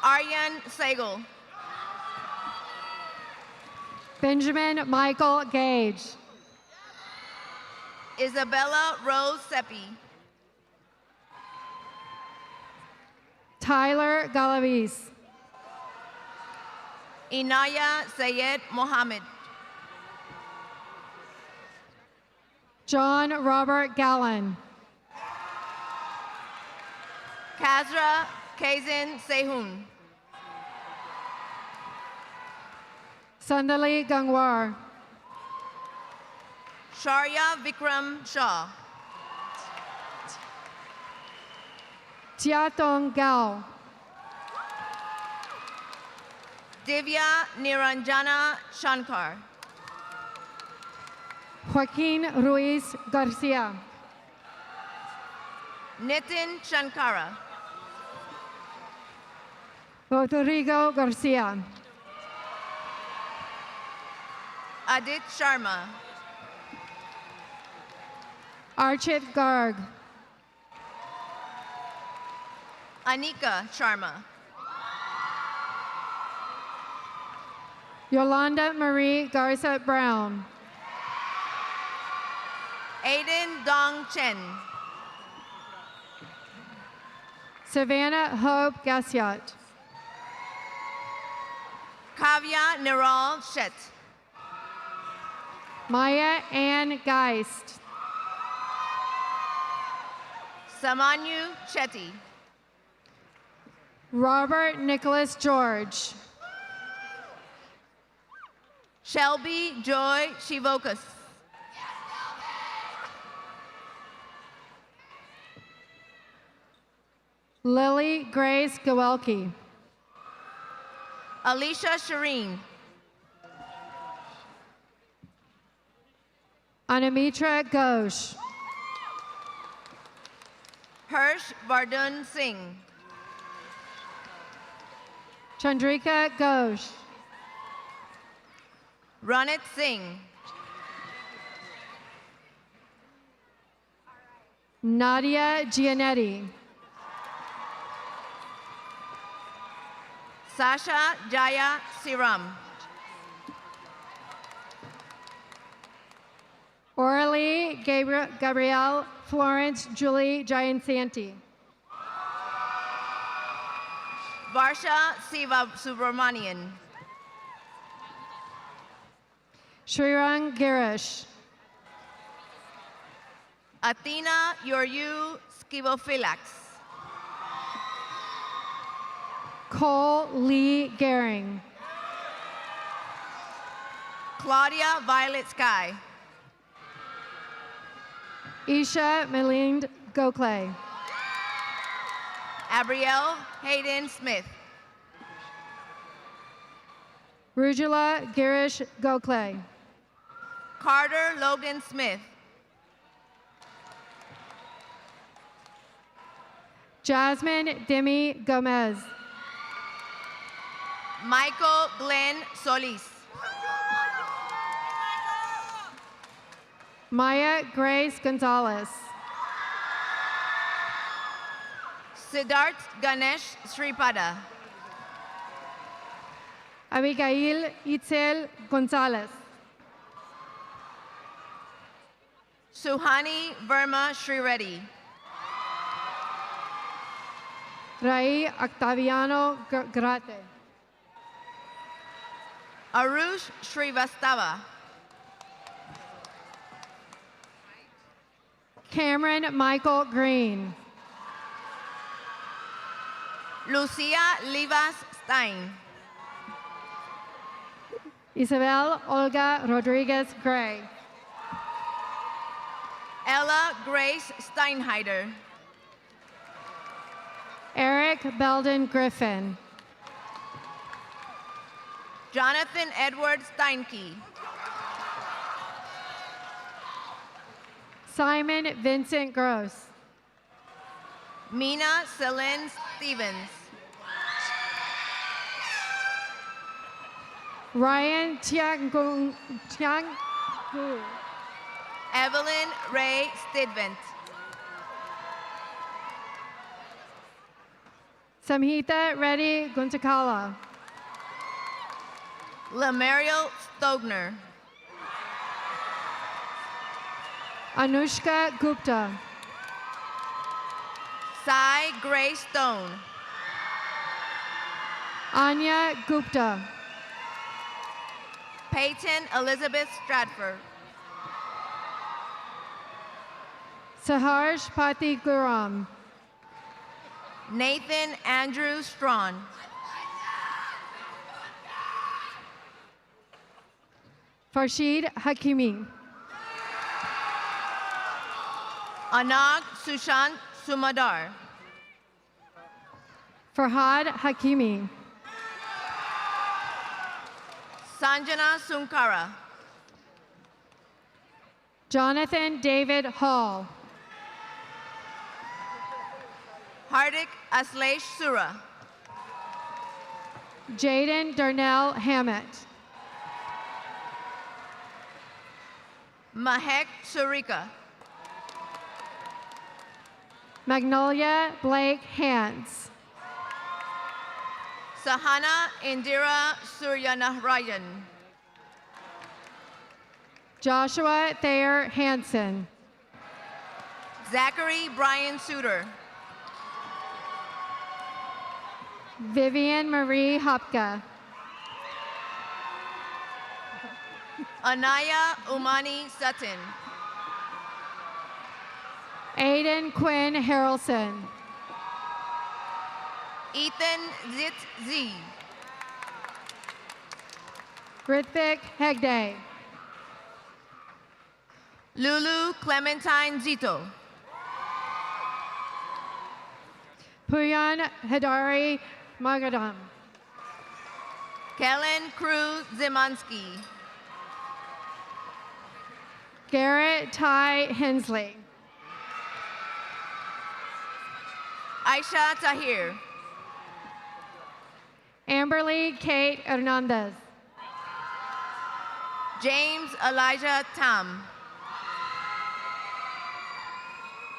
Aryan Sehgal. Benjamin Michael Gage. Isabella Rose Seppi. Tyler Galavis. Inaya Sayed Mohammed. John Robert Gallen. Kazra Kazin Sehun. Sandali Gangwar. Sharya Vikram Shah. Tiatong Gao. Divya Niranjana Shankar. Joaquin Ruiz Garcia. Nitin Shankara. Rodrigo Garcia. Adit Sharma. Archit Garg. Anika Sharma. Yolanda Marie Garza Brown. Aiden Dong Chen. Savannah Hope Gassiot. Kavya Niral Shet. Maya Ann Geist. Samanyu Chetty. Robert Nicholas George. Shelby Joy Shivokas. Lily Grace Gawelke. Alicia Shireen. Anamitra Ghosh. Hirsch Vardun Singh. Chandrika Ghosh. Ranit Singh. Nadia Gianetti. Sasha Jaya Siram. Orly Gabrielle Florence Julie Giansanti. Varsha Siva Subramanian. Srirang Girish. Athena Yoryu Skivophilax. Cole Lee Gehring. Claudia Violet Sky. Isha Melind Gokhale. Abrielle Hayden Smith. Rujula Girish Gokhale. Carter Logan Smith. Jasmine Demi Gomez. Michael Glenn Solis. Maya Grace Gonzalez. Siddharth Ganesh Sripada. Abigail Itzel Gonzalez. Suhani Verma Sri Reddy. Rai Octaviano Grate. Arush Srivastava. Cameron Michael Green. Lucia Livas Stein. Isabel Olga Rodriguez Gray. Ella Grace Steinheider. Eric Belden Griffin. Jonathan Edward Steinke. Simon Vincent Gross. Mina Celine Stevens. Ryan Tiangu. Evelyn Ray Stidvent. Samhita Reddy Guntakala. Lemariel Stogner. Anushka Gupta. Sai Gray Stone. Anya Gupta. Peyton Elizabeth Stratford. Saharsh Pati Guram. Nathan Andrew Strawn. Farshid Hakimi. Anag Sushant Sumadar. Farhad Hakimi. Sanjana Sunkara. Jonathan David Hall. Hardik Aslesh Sura. Jaden Darnell Hammett. Mahek Surika. Magnolia Blake Hans. Sahana Indira Suryanarayan. Joshua Thayer Hansen. Zachary Brian Suter. Vivian Marie Hopka. Anaya Umani Sutton. Aiden Quinn Harrelson. Ethan Zit Z. Rithvik Hegde. Lulu Clementine Zito. Puyan Hidari Magadam. Kellen Cruz Zimanski. Garrett Ty Hensley. Aisha Tahir. Amberly Kate Hernandez. James Elijah Tam.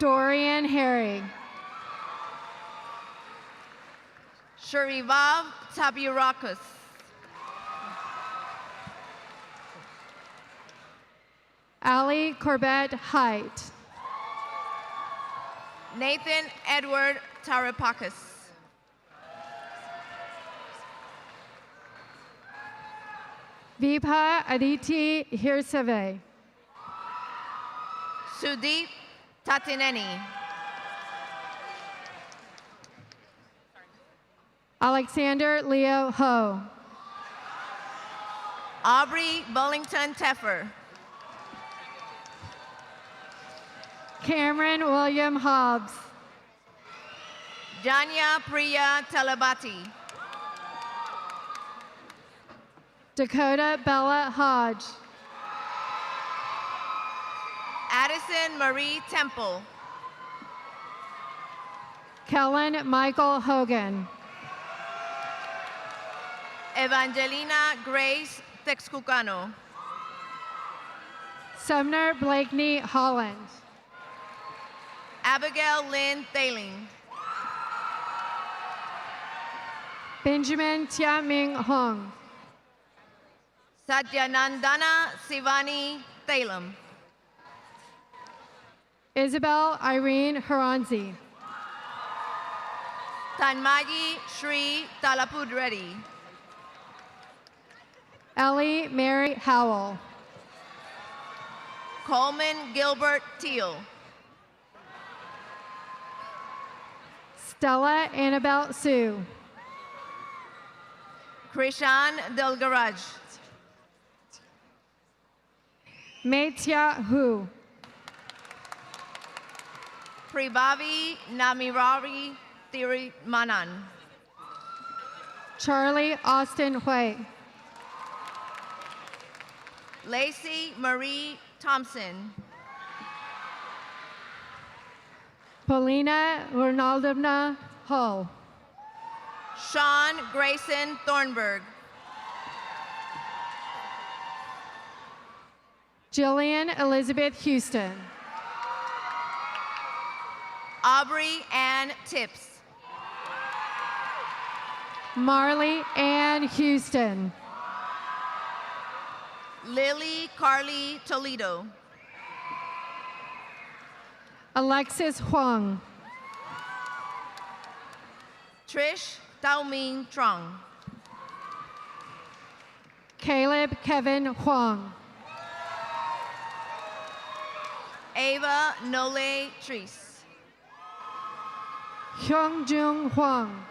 Dorian Harry. Shurivav Taburakis. Ali Corbett Height. Nathan Edward Tarapakis. Vibha Aditi Hirsave. Sudeep Tatineni. Alexander Leo Ho. Aubrey Bullington Teffer. Cameron William Hobbs. Janya Priya Talabati. Dakota Bella Hodge. Addison Marie Temple. Kellen Michael Hogan. Evangelina Grace Texcucano. Sumner Blakeney Holland. Abigail Lynn Thailing. Benjamin Tiaming Hong. Satyanandana Sivani Thalam. Isabel Irene Haranzi. Tanmagi Shri Talapud Reddy. Ellie Mary Howell. Coleman Gilbert Teal. Stella Annabelle Sue. Krishan Delgaraj. Meitia Hu. Pribhavi Namirari Thiri Manan. Charlie Austin Hui. Lacey Marie Thompson. Paulina Ronaldovna Hull. Sean Grayson Thornburg. Jillian Elizabeth Houston. Aubrey Ann Tips. Marley Ann Houston. Lily Carly Toledo. Alexis Huang. Trish Taoming Trong. Caleb Kevin Huang. Ava Nole Treese. Hyungjung Huang.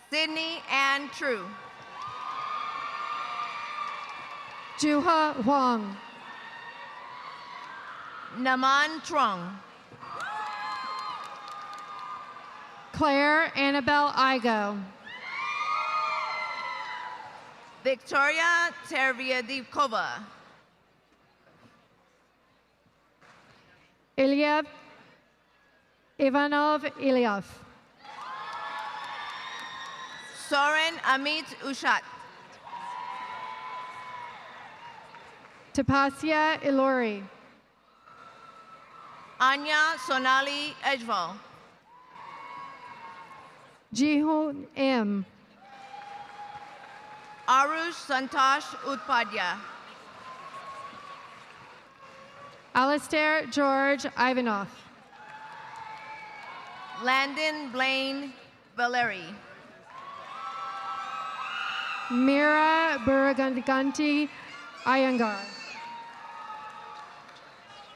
Sydney Ann True. Juha Huang. Naman Trong. Claire Annabelle Igo. Victoria Terviadikova. Ilyev Ivanov Ilyev. Soren Amit Ushat. Tapasia Ilori. Anya Sonali Ejval. Jihoon M. Arush Santosh Utpadya. Alistair George Ivanov. Landon Blaine Valeri. Mira Buraganti Iyengar.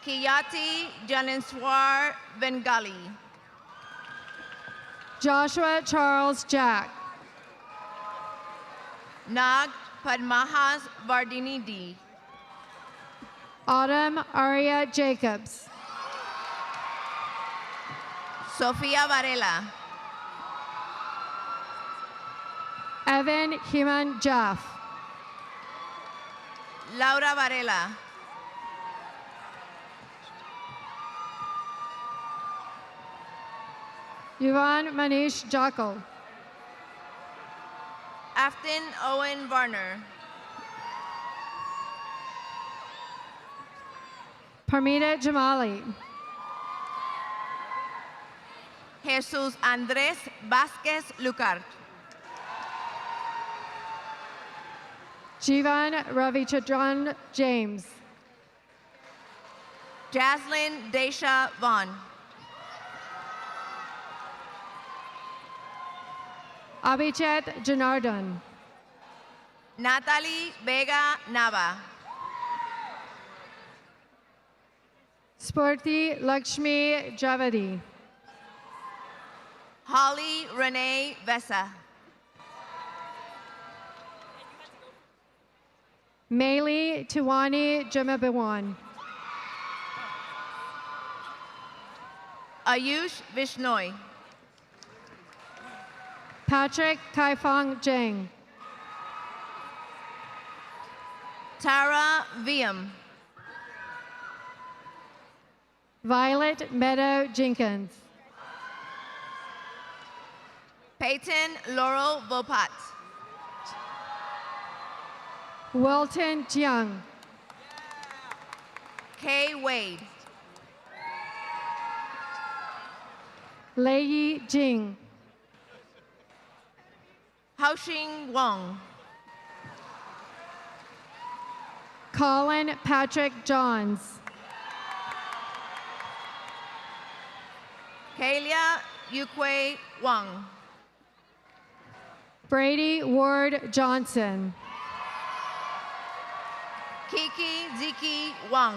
Kiyati Janenswar Bengali. Joshua Charles Jack. Nag Padmahas Vardinidi. Autumn Aria Jacobs. Sofia Varela. Evan Himan Jaff. Laura Varela. Yvonne Manish Jackal. Afton Owen Varner. Parmita Jamali. Jesus Andrés Vázquez Lucar. Jivan Ravichandran James. Jaslyn Desha Vaughn. Abhichet Janardhan. Natalie Vega Nava. Sporty Lakshmi Javadi. Holly Renee Vesa. Mayli Tiwani Jamabawan. Ayush Vishnoi. Patrick Kaifang Jeng. Tara Viam. Violet Meadow Jenkins. Peyton Laurel Vopat. Wilton Jiang. Kay Wade. Lei Jing. Haoxing Wang. Colin Patrick Johns. Kalia Yukwe Wang. Brady Ward Johnson. Kiki Ziki Wang.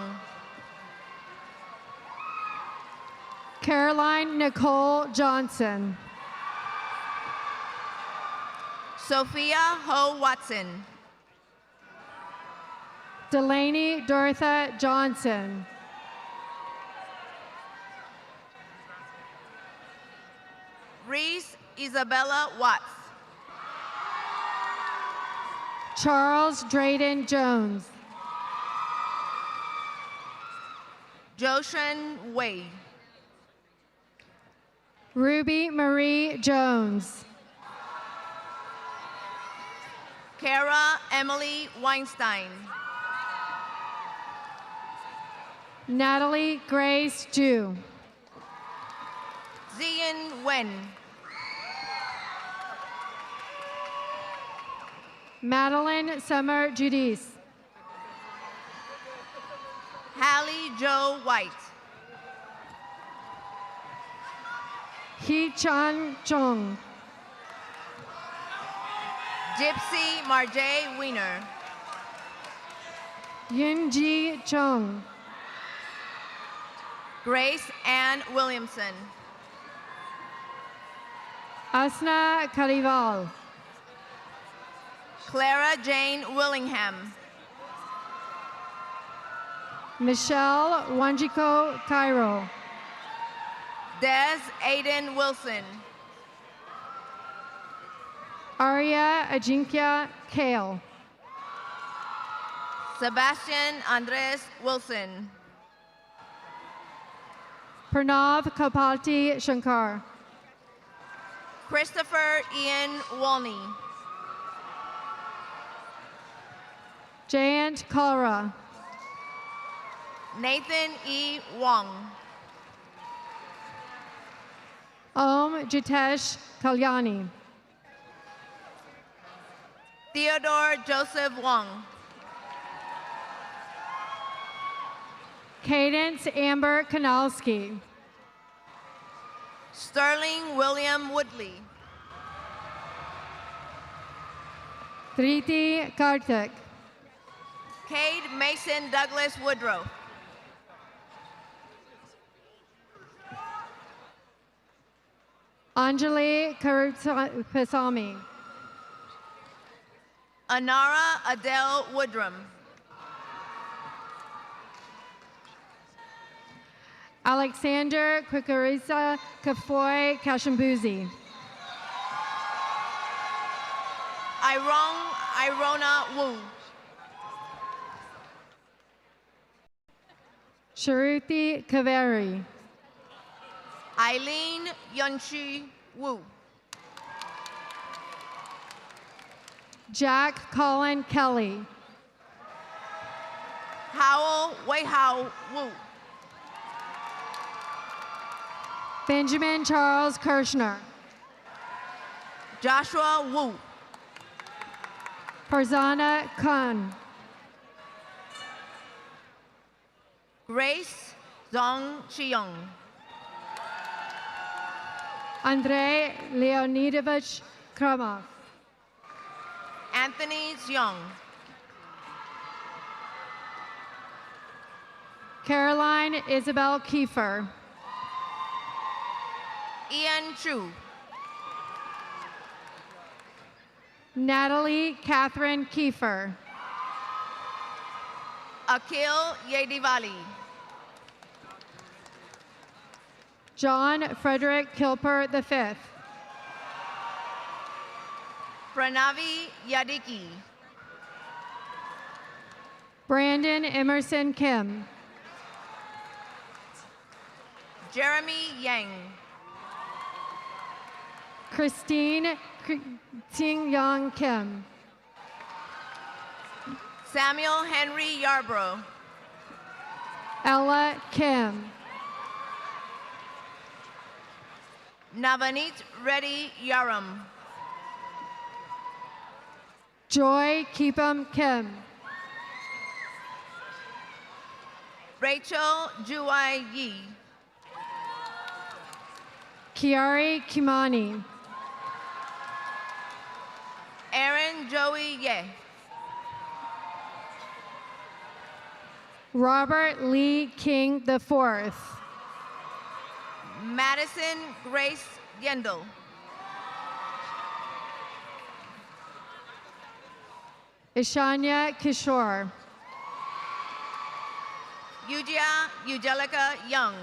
Caroline Nicole Johnson. Sophia Ho Watson. Delaney Dorotha Johnson. Reese Isabella Watts. Charles Drayden Jones. Joshan Wade. Ruby Marie Jones. Kara Emily Weinstein. Natalie Grace Jew. Zian Wen. Madeline Summer Judice. Hallie Joe White. Hee Chan Chung. Gypsy Marjay Wiener. Yun Ji Chung. Grace Ann Williamson. Asna Karival. Clara Jane Willingham. Michelle Wanjiko Cairo. Des Aiden Wilson. Arya Ajinkya Kale. Sebastian Andres Wilson. Pranav Kapalti Shankar. Christopher Ian Walney. Jayant Kalra. Nathan E. Wong. Om Jitesh Kalyani. Theodore Joseph Wong. Cadence Amber Kanalski. Sterling William Woodley. Thriti Karthik. Cade Mason Douglas Woodrow. Anjali Karupasamy. Anara Adele Woodrum. Alexander Quikarisa Kafoy Kashambuzi. Irona Wu. Sharuthi Kaveri. Eileen Yunchi Wu. Jack Colin Kelly. Howell Weihao Wu. Benjamin Charles Kirshner. Joshua Wu. Farzana Khan. Grace Zong Chiyoung. Andrei Leonidovich Kramov. Anthony Xiong. Caroline Isabel Kiefer. Ian Chu. Natalie Catherine Kiefer. Akil Yedivali. John Frederick Kilper V. Pranavi Yadiki. Brandon Emerson Kim. Jeremy Yang. Christine Ting Young Kim. Samuel Henry Yarbrough. Ella Kim. Navanit Reddy Yaram. Joy Keepam Kim. Rachel Juai Yi. Kiari Kimani. Aaron Joey Ye. Robert Lee King IV. Madison Grace Yendel. Ishanya Kishore. Eugenia Eugelica Young.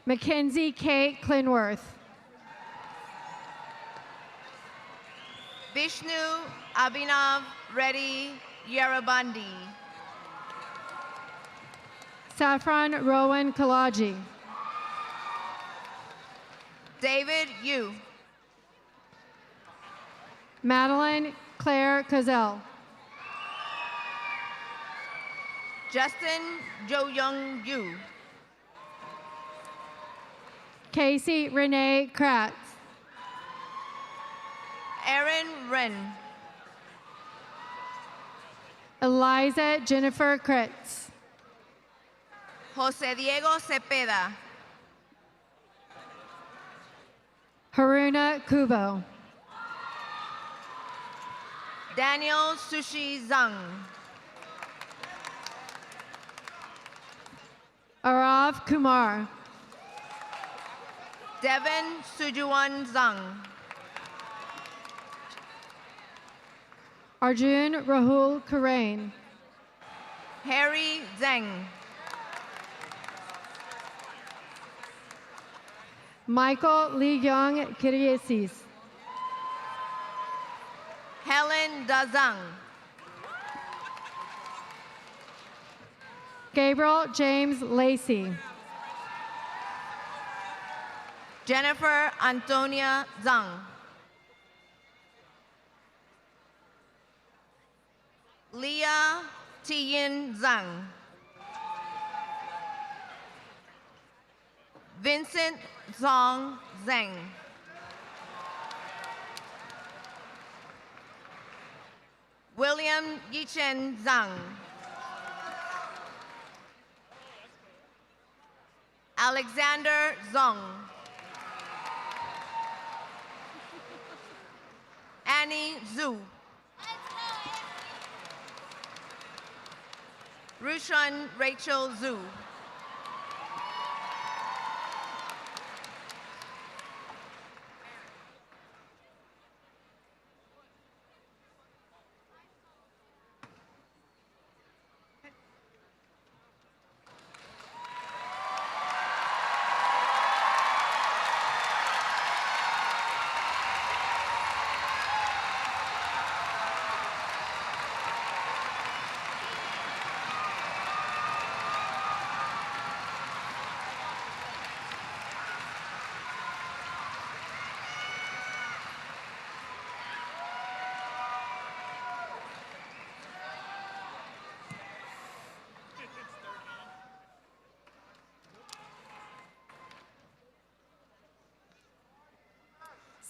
Mackenzie Kate Clinworth. Vishnu Abhinav Reddy Yarabandi. Saffron Rowan Kalaji. David Yu. Madeline Claire Cozell. Justin Jo Young Yu. Casey Renee Kratz. Aaron Wren. Eliza Jennifer Kritz. Jose Diego Cepeda. Haruna Kubo. Daniel Sushi Zhang. Arav Kumar. Devin Sujuwan Zhang. Arjun Rahul Karain. Harry Zheng. Michael Lee Young Kiriesis. Helen Dazang. Gabriel James Lacey. Jennifer Antonia Zhang. Leah Tiyin Zhang. Vincent Zong Zheng. William Yichen Zhang. Alexander Zong. Annie Zhu. Rushan Rachel Zhu.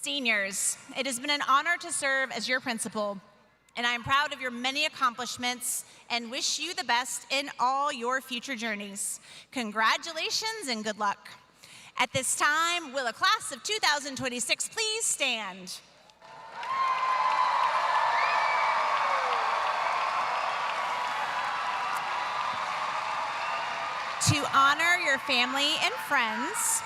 Seniors, it has been an honor to serve as your principal, and I am proud of your many accomplishments and wish you the best in all your future journeys. Congratulations and good luck. At this time, will a class of 2026 please stand? To honor your family and friends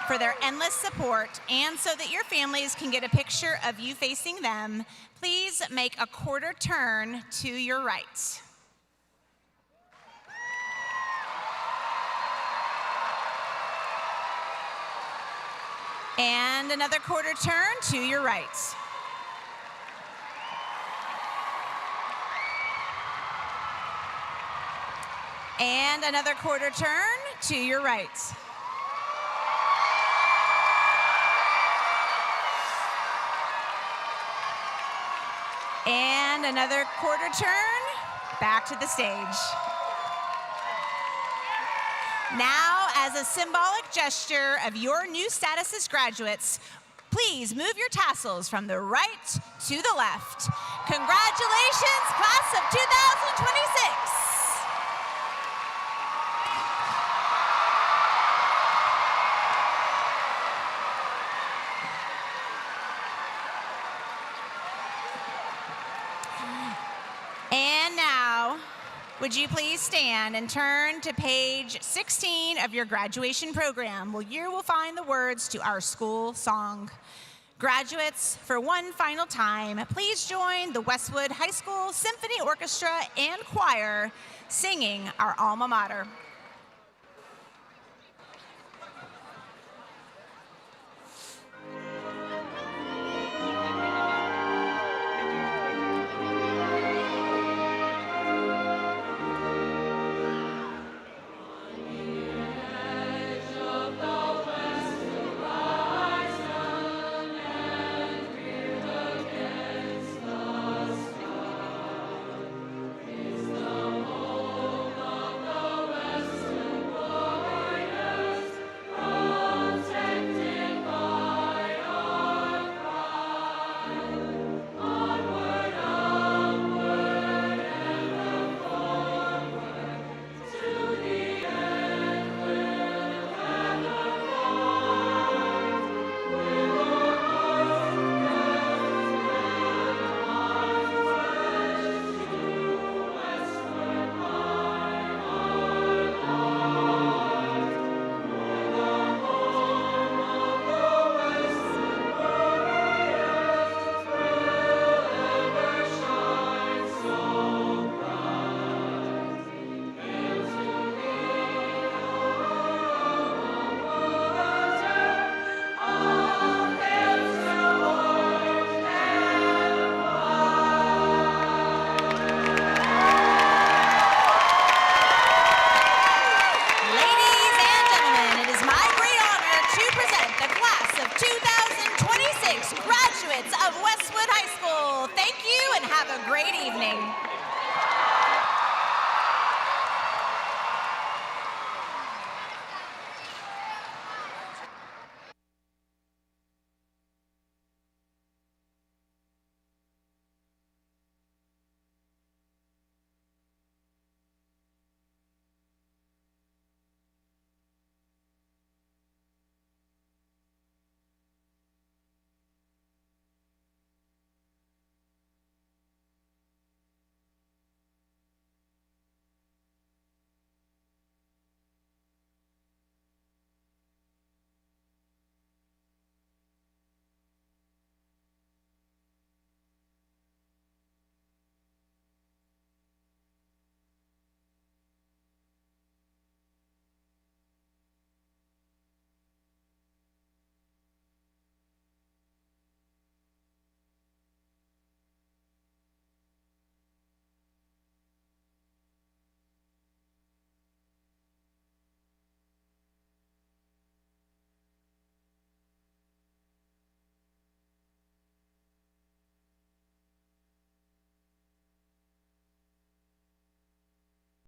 for their endless support, and so that your families can get a picture of you facing them, please make a quarter turn to your right. And another quarter turn to your right. And another quarter turn to your right. And another quarter turn back to the stage. Now, as a symbolic gesture of your new status as graduates, please move your tassels from the right to the left. Congratulations, class of 2026. And now, would you please stand and turn to page 16 of your graduation program, where you will find the words to our school song. Graduates, for one final time, please join the Westwood High School Symphony Orchestra and Choir singing our alma mater. Of Westwood High School. Thank you and have a great evening.